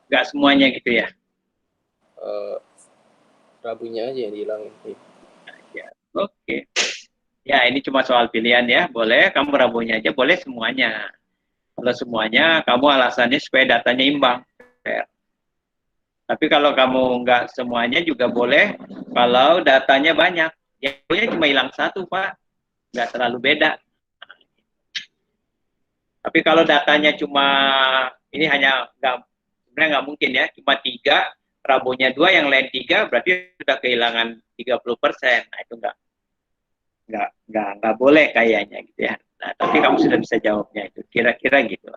Nggak semuanya gitu ya? Rabunya aja yang dihilangin. Ya, oke. Ya, ini cuma soal pilihan ya. Boleh kamu Rabunya aja, boleh semuanya. Kalau semuanya, kamu alasannya supaya datanya imbang. Tapi kalau kamu nggak semuanya juga boleh, kalau datanya banyak. Ya, cuma hilang satu, Pak. Nggak terlalu beda. Tapi kalau datanya cuma, ini hanya sebenarnya nggak mungkin ya, cuma 3, Rabunya 2, yang lain 3, berarti sudah kehilangan 30%. Nah, itu nggak boleh kayaknya gitu ya. Nah, tapi kamu sudah bisa jawabnya itu, kira-kira gitu.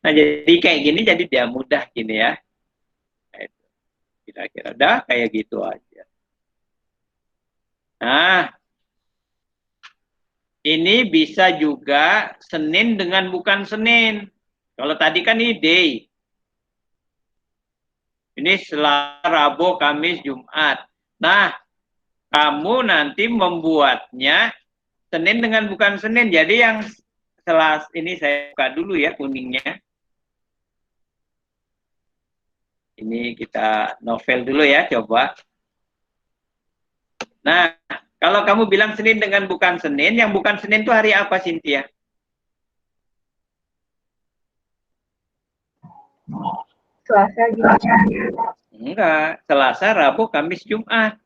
Nah, jadi kayak gini, jadi dia mudah gini ya. Nah, kira-kira udah kayak gitu aja. Nah, ini bisa juga Senin dengan bukan Senin. Kalau tadi kan ini day. Ini Selasa, Rabu, Kamis, Jumat. Nah, kamu nanti membuatnya Senin dengan bukan Senin. Jadi yang Selasa ini saya buka dulu ya kuningnya. Ini kita novel dulu ya, coba. Nah, kalau kamu bilang Senin dengan bukan Senin, yang bukan Senin itu hari apa, Cynthia? Selasa gitu. Enggak, Selasa, Rabu, Kamis, Jumat.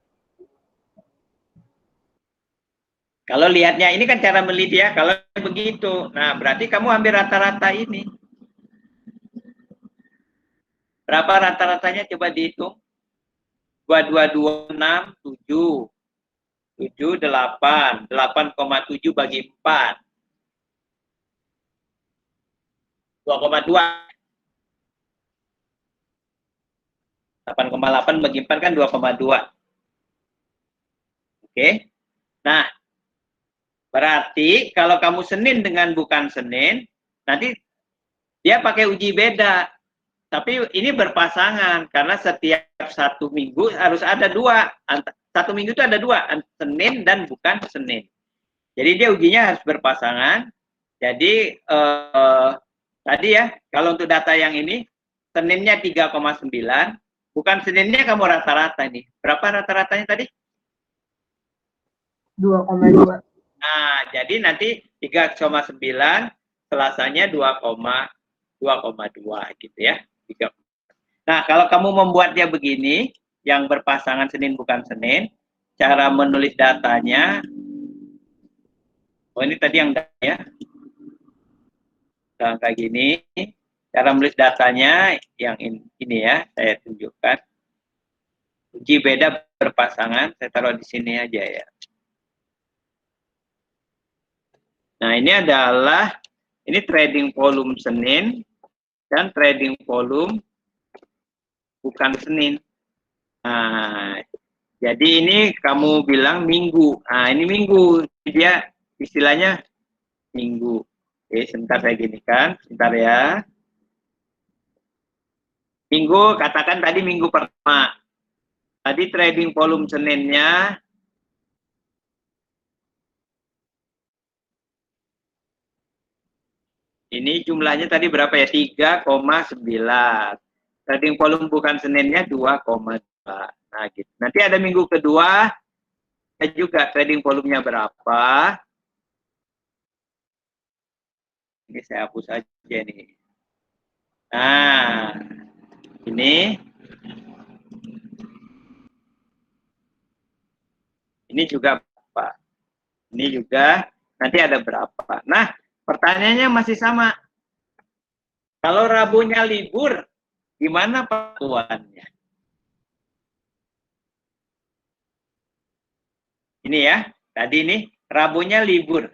Kalau lihatnya ini kan cara meliti ya, kalau begitu. Nah, berarti kamu ambil rata-rata ini. Berapa rata-ratanya coba dihitung? 2, 2, 6, 7. 7, 8. 8,7 bagi 4. 2,2. 8,8 bagi 4 kan 2,2. Oke. Nah, berarti kalau kamu Senin dengan bukan Senin, nanti dia pakai uji beda. Tapi ini berpasangan, karena setiap 1 minggu harus ada 2. 1 minggu itu ada 2, Senin dan bukan Senin. Jadi dia ujinya harus berpasangan. Jadi tadi ya, kalau untuk data yang ini, Seninnya 3,9, bukan Seninnya kamu rata-rata nih. Berapa rata-ratanya tadi? 2,2. Nah, jadi nanti 3,9, Selasanya 2,2 gitu ya. Nah, kalau kamu membuatnya begini, yang berpasangan Senin bukan Senin, cara menulis datanya, oh ini tadi yang ya, nah, kayak gini, cara menulis datanya yang ini ya, saya tunjukkan. Uji beda berpasangan, saya taruh di sini aja ya. Nah, ini adalah, ini trading volume Senin dan trading volume bukan Senin. Nah, jadi ini kamu bilang Minggu. Nah, ini Minggu. Dia istilahnya Minggu. Oke, sebentar saya gini kan. Sebentar ya. Minggu, katakan tadi minggu pertama. Tadi trading volume Seninnya Ini jumlahnya tadi berapa ya? 3,9. Trading volume bukan Seninnya 2,2. Nah, gitu. Nanti ada minggu kedua juga trading volumenya berapa. Ini saya hapus aja nih. Nah, ini juga berapa? Ini juga nanti ada berapa. Nah, pertanyaannya masih sama. Kalau Rabunya libur, gimana perlakuannya? Ini ya, tadi ini Rabunya libur.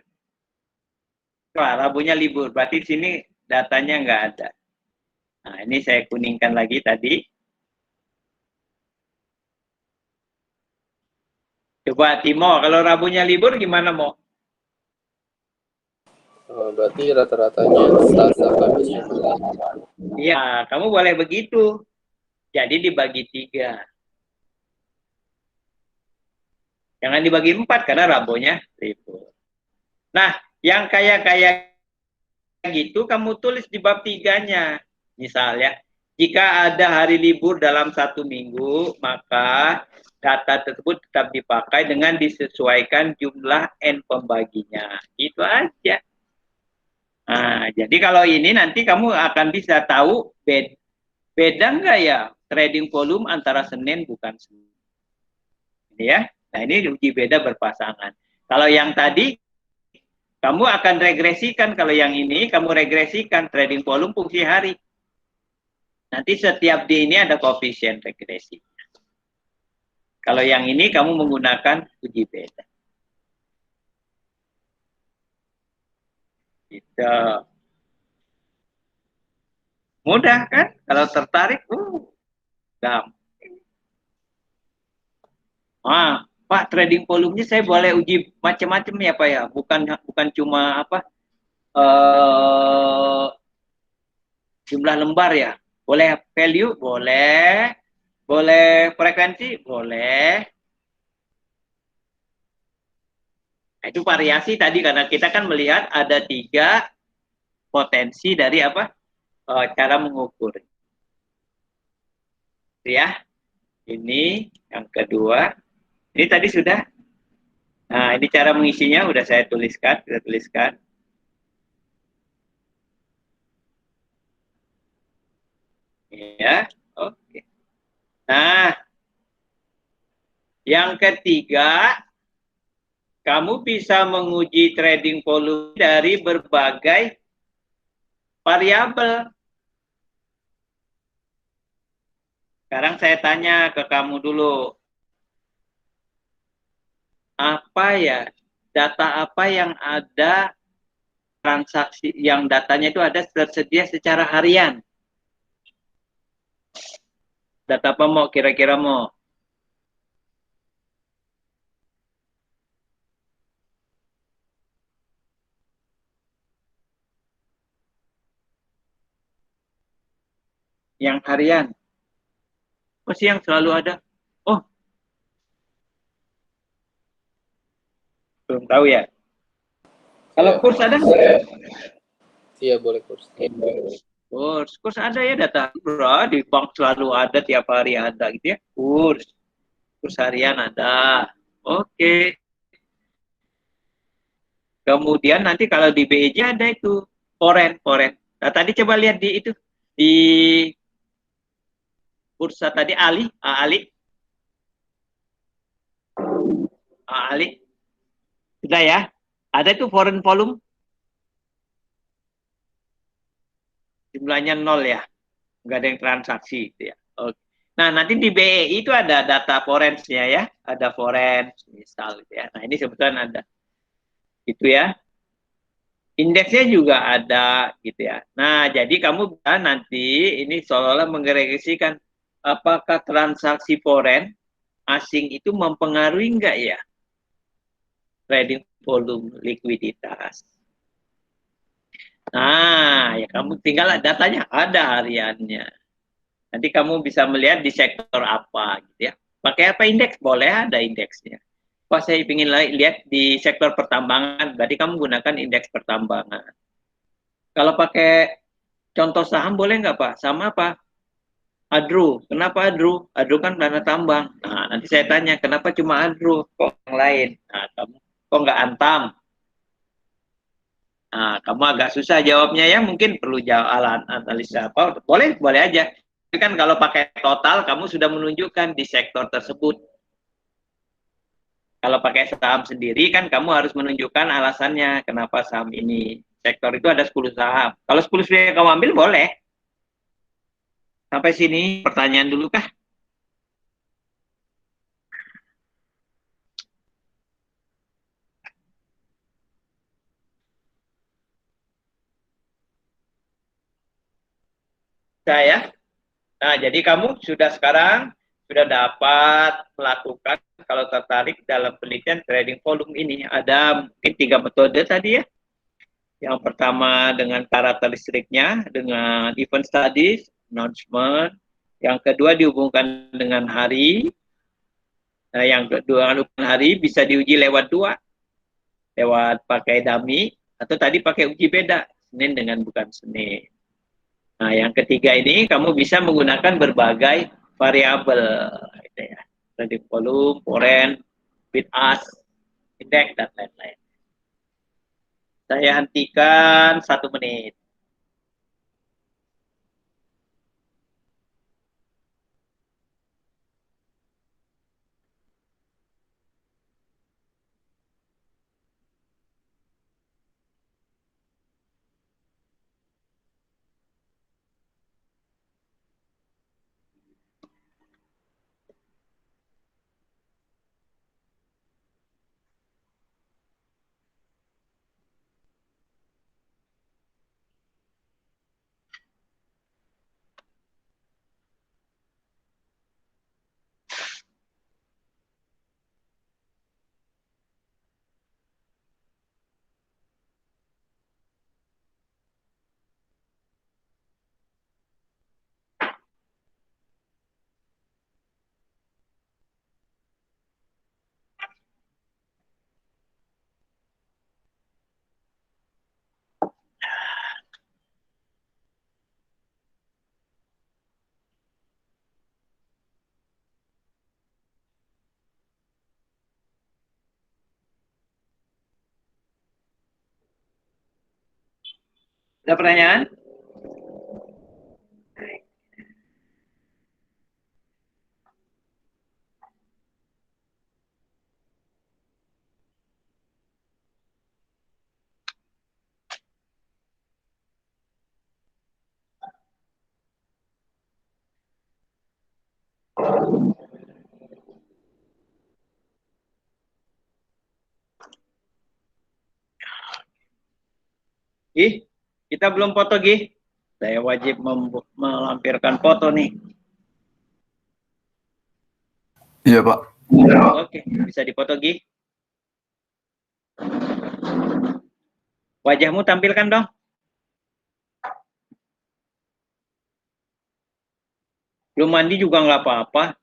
Wah, Rabunya libur, berarti di sini datanya nggak ada. Nah, ini saya kuningkan lagi tadi. Coba Timo, kalau Rabunya libur gimana Mo? Berarti rata-ratanya Selasa, Kamis, Jumat. Iya, kamu boleh begitu. Jadi dibagi 3. Jangan dibagi 4 karena Rabunya libur. Nah, yang kayak gitu kamu tulis di bab 3-nya. Misalnya, jika ada hari libur dalam 1 minggu, maka data tersebut tetap dipakai dengan disesuaikan jumlah N pembaginya. Itu aja. Nah, jadi kalau ini nanti kamu akan bisa tahu beda nggak ya trading volume antara Senin bukan Senin. Ini ya. Nah, ini uji beda berpasangan. Kalau yang tadi kamu akan regresikan, kalau yang ini kamu regresikan trading volume fungsi hari. Nanti setiap D ini ada koefisien regresi. Kalau yang ini kamu menggunakan uji beda. Gitu. Mudah kan? Kalau tertarik, gampang. Pak, trading volumenya saya boleh uji macam-macam ya Pak ya, bukan cuma apa jumlah lembar ya. Boleh value, boleh frekuensi, boleh. Nah, itu variasi tadi karena kita kan melihat ada 3 potensi dari apa cara mengukur. Ya, ini yang kedua. Ini tadi sudah. Nah, ini cara mengisinya udah saya tuliskan, Ya, oke. Nah, yang ketiga, kamu bisa menguji trading volume dari berbagai variabel. Sekarang saya tanya ke kamu dulu. Apa ya, data apa yang ada transaksi, yang datanya itu ada tersedia secara harian? Data apa mau kira-kira mau? Yang harian. Pasti yang selalu ada. Oh, belum tahu ya. Kalau kurs ada nggak? Iya, boleh kurs. Kurs ada ya data. Bro, di bank selalu ada, tiap hari ada gitu ya. Kurs harian ada. Oke. Kemudian nanti kalau di BEJ ada itu foreign. Nah, tadi coba lihat di itu di bursa tadi Ali. Sudah ya? Ada itu foreign volume. Jumlahnya 0 ya. Nggak ada yang transaksi gitu ya. Oke. Nah, nanti di BEI itu ada data forensnya ya. Ada forens misal gitu ya. Nah, ini sebetulnya ada. Gitu ya. Indeksnya juga ada gitu ya. Nah, jadi kamu bisa nanti ini seolah-olah mengregresikan apakah transaksi foreign asing itu mempengaruhi enggak ya trading volume likuiditas. Nah, ya kamu tinggal datanya ada hariannya. Nanti kamu bisa melihat di sektor apa gitu ya. Pakai apa indeks? Boleh ada indeksnya. Pas saya ingin lihat di sektor pertambangan, berarti kamu gunakan indeks pertambangan. Kalau pakai contoh saham boleh nggak Pak? Sama apa? Adru. Kenapa Adru? Adru kan dana tambang. Nah, nanti saya tanya, kenapa cuma Adru? Kok yang lain? Nah, kamu kok nggak Antam? Nah, kamu agak susah jawabnya ya, mungkin perlu jawab analisa apa? Boleh, boleh aja. Tapi kan kalau pakai total, kamu sudah menunjukkan di sektor tersebut. Kalau pakai saham sendiri kan kamu harus menunjukkan alasannya kenapa saham ini. Sektor itu ada 10 saham. Kalau 10 yang kamu ambil boleh. Sampai sini pertanyaan dulu kah? Saya. Nah, jadi kamu sudah sekarang sudah dapat melakukan kalau tertarik dalam penelitian trading volume ini. Ada mungkin 3 metode tadi ya. Yang pertama dengan karakteristiknya, dengan event studies, announcement. Yang kedua dihubungkan dengan hari. Nah, yang kedua hubungan hari bisa diuji lewat 2. Lewat pakai dummy, atau tadi pakai uji beda, Senin dengan bukan Senin. Nah, yang ketiga ini kamu bisa menggunakan berbagai variabel, gitu ya. Trading volume, foreign, bid ask, index, dan lain-lain. Saya hentikan 1 menit. Ada pertanyaan? Gih, kita belum foto Gih. Saya wajib melampirkan foto nih. Iya, Pak. Oke, bisa dipoto Gih. Wajahmu tampilkan dong. Belum mandi juga nggak apa-apa.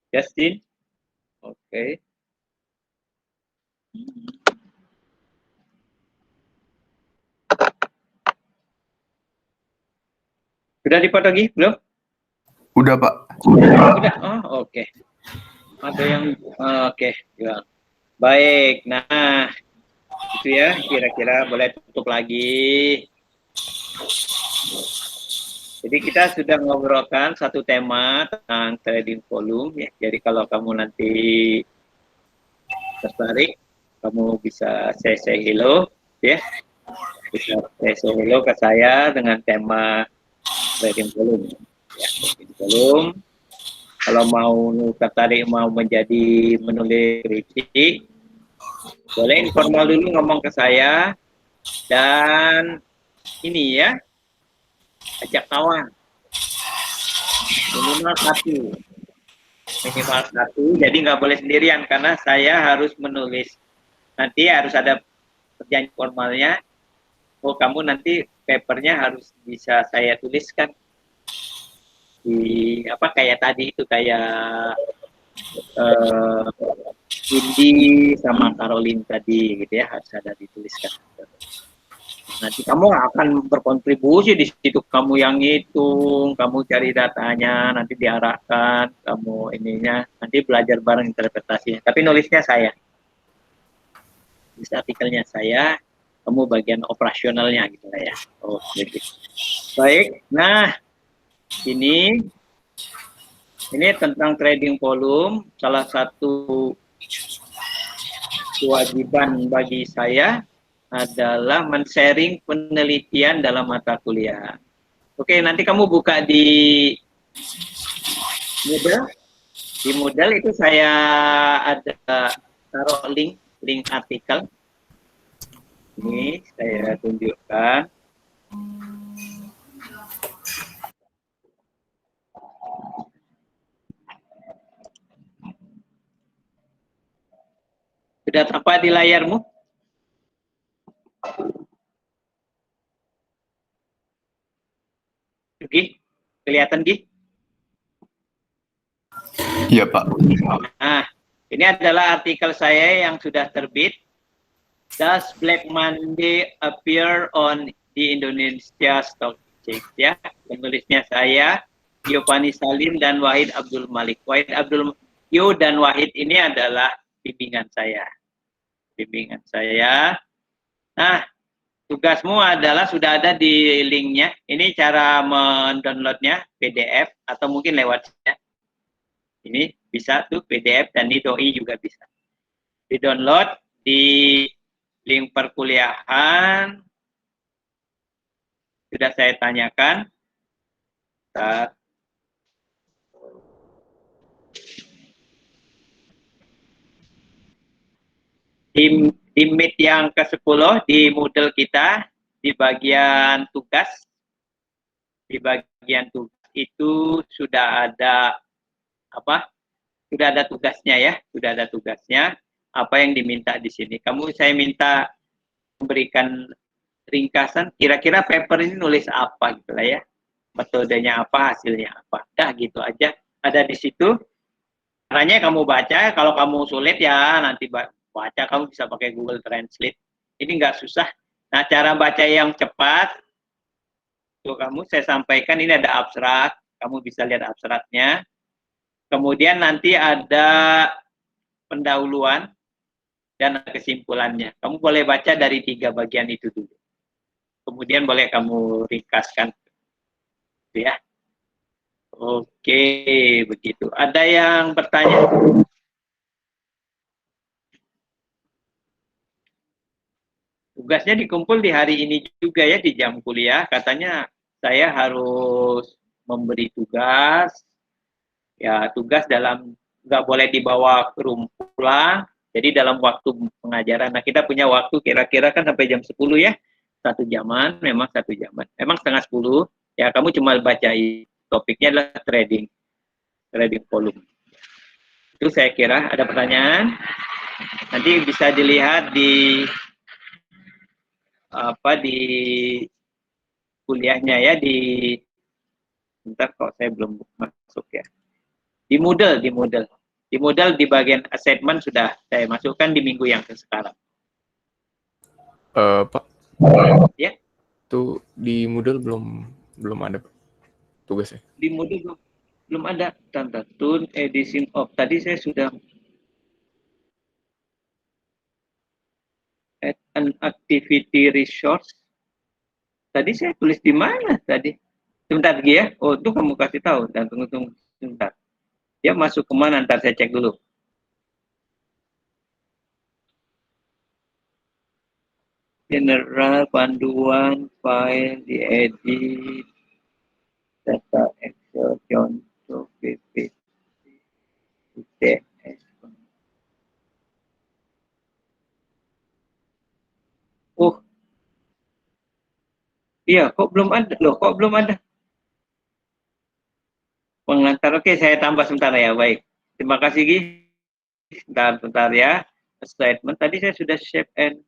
Justin? Oke. Sudah dipoto Gih? Belum? Udah, Pak. Udah. Oh, oke. Ada yang oke. Ya. Baik. Nah, itu ya kira-kira boleh tutup lagi. Jadi kita sudah ngobrolkan satu tema tentang trading volume ya. Jadi kalau kamu nanti tertarik, kamu bisa say hello ya. Bisa say hello ke saya dengan tema trading volume. Ya, trading volume. Kalau mau tertarik mau menjadi menulis skripsi, boleh informal dulu ngomong ke saya, dan ini ya, ajak kawan minimal 1, jadi nggak boleh sendirian karena saya harus menulis, nanti harus ada perjanjian formalnya. Oh, kamu nanti papernya harus bisa saya tuliskan di apa kayak tadi itu, kayak eh, Indi sama Caroline tadi gitu ya, harus ada dituliskan. Nanti kamu akan berkontribusi di situ, kamu yang hitung, kamu cari datanya, nanti diarahkan, kamu ininya, nanti belajar bareng interpretasinya. Tapi nulisnya saya, tulis artikelnya saya, kamu bagian operasionalnya gitu lah ya. Oh, begitu. Baik, nah ini tentang trading volume, salah satu kewajiban bagi saya adalah men-sharing penelitian dalam mata kuliah. Oke, nanti kamu buka di Moodle. Di Moodle itu saya ada taruh link artikel. Ini saya tunjukkan. Sudah tampak di layarmu? Oke, kelihatan Gi? Iya, Pak. Nah, ini adalah artikel saya yang sudah terbit. Does Black Monday appear on the Indonesia Stock Exchange? Ya, penulisnya saya, Giovanni Salim dan Wahid Abdul Malik. Yo dan Wahid ini adalah bimbingan saya. Nah, tugasmu adalah sudah ada di linknya. Ini cara mendownloadnya PDF atau mungkin lewat chat. Ini bisa tuh PDF dan di doi juga bisa. Di-download di link perkuliahan. Sudah saya tanyakan. Di Meet yang ke-10 di Moodle kita, di bagian tugas itu sudah ada sudah ada tugasnya ya, apa yang diminta di sini. Saya minta memberikan ringkasan, kira-kira paper ini nulis apa gitu lah ya, metodenya apa, hasilnya apa, dah gitu aja, ada di situ. Caranya kamu baca, kalau kamu sulit ya nanti baca, kamu bisa pakai Google Translate, ini nggak susah. Nah, cara baca yang cepat, tuh saya sampaikan, ini ada abstrak, kamu bisa lihat abstraknya. Kemudian nanti ada pendahuluan dan kesimpulannya. Kamu boleh baca dari 3 bagian itu dulu. Kemudian boleh kamu ringkaskan. Ya. Oke, begitu. Ada yang bertanya? Tugasnya dikumpul di hari ini juga ya, di jam kuliah. Katanya saya harus memberi tugas. Ya, tugas nggak boleh dibawa ke rumah pulang. Jadi dalam waktu pengajaran. Nah, kita punya waktu kira-kira kan sampai jam 10 ya. 1 jaman, memang 1 jaman. Memang setengah 10. Ya, kamu cuma baca topiknya adalah trading volume. Itu saya kira. Ada pertanyaan? Nanti bisa dilihat di di kuliahnya ya, bentar kok saya belum masuk ya. Di Moodle di bagian assignment sudah saya masukkan di minggu yang sekarang. Pak. Ya. Tuh di Moodle belum ada tugasnya. Di Moodle belum ada. Tune edition of. Tadi saya sudah add an activity resource. Tadi saya tulis di mana tadi? Sebentar lagi ya. Oh, itu kamu kasih tahu. Dan tunggu sebentar. Dia masuk kemana? Ntar saya cek dulu. General, panduan, file, diedit, data Excel, contoh, PPT, UTS. Oh, iya, kok belum ada? Loh, kok belum ada? Pengantar, oke, saya tambah sebentar ya, baik. Terima kasih, Gi. Bentar ya. Statement, tadi saya sudah save and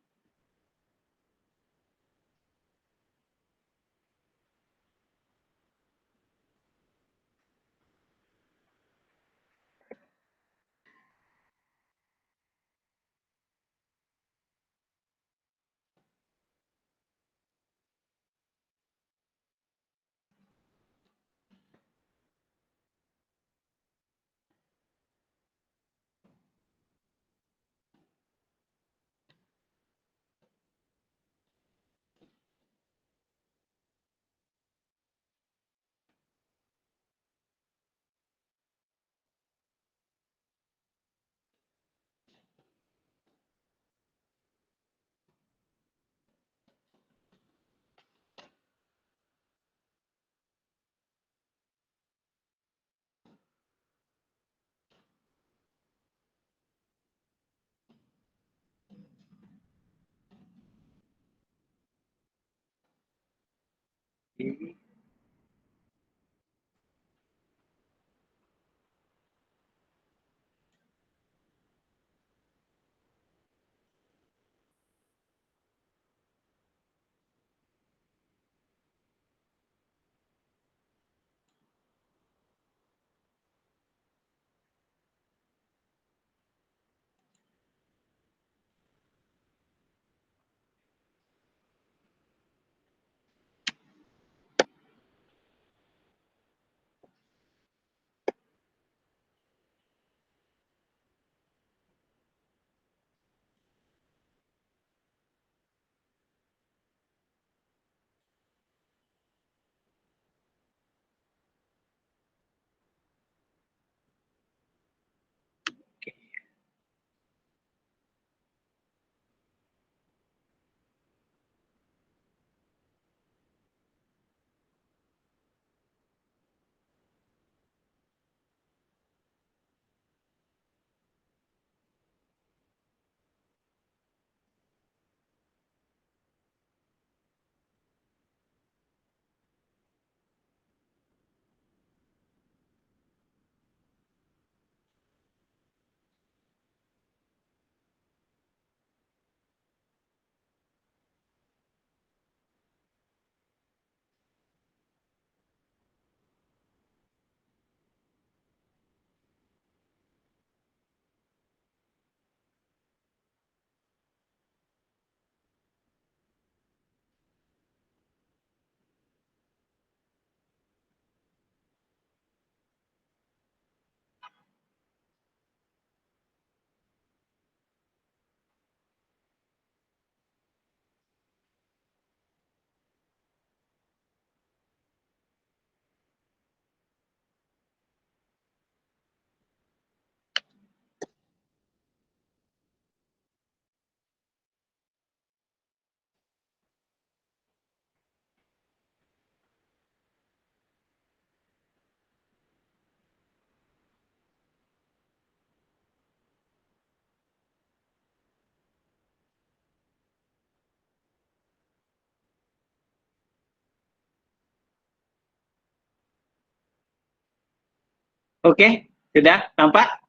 Oke, sudah tampak?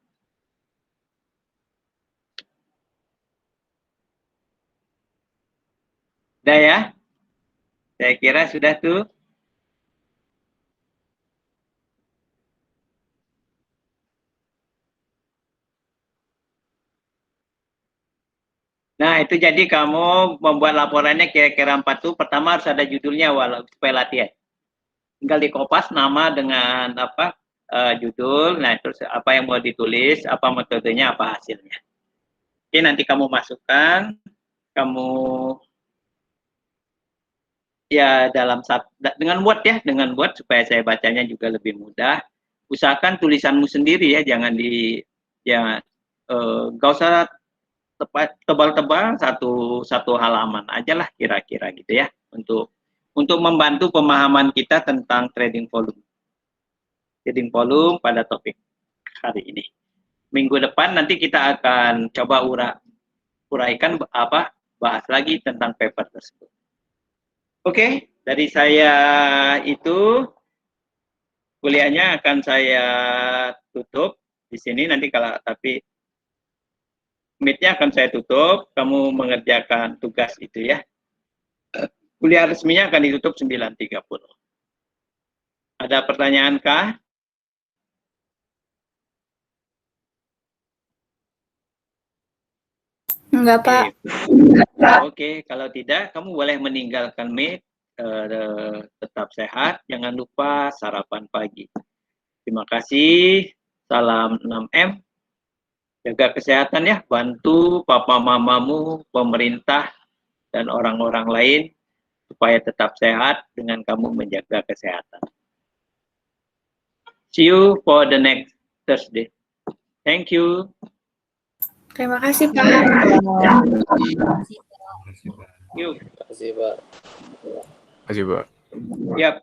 Sudah ya? Saya kira sudah tuh. Nah, itu jadi kamu membuat laporannya kira-kira 4 tuh. Pertama harus ada judulnya supaya latihan. Tinggal dikopas nama dengan apa judul, nah terus apa yang mau ditulis, apa metodenya, apa hasilnya. Oke, nanti kamu masukkan, kamu ya dengan Word ya, dengan Word supaya saya bacanya juga lebih mudah. Usahakan tulisanmu sendiri ya, jangan nggak usah tebal-tebal, satu halaman aja lah kira-kira gitu ya, untuk membantu pemahaman kita tentang trading volume pada topik hari ini. Minggu depan nanti kita akan coba uraikan bahas lagi tentang paper tersebut. Oke, dari saya itu kuliahnya akan saya tutup di sini nanti tapi Meet-nya akan saya tutup, kamu mengerjakan tugas itu ya. Kuliah resminya akan ditutup 9.30. Ada pertanyaan kah? Enggak, Pak. Oke, kalau tidak, kamu boleh meninggalkan Meet. Tetap sehat, jangan lupa sarapan pagi. Terima kasih, salam 6M. Jaga kesehatan ya, bantu papa mamamu, pemerintah, dan orang-orang lain supaya tetap sehat dengan kamu menjaga kesehatan. See you for the next Thursday. Thank you. Terima kasih, Pak. Yuk. Terima kasih, Pak. Terima kasih, Pak. Yap.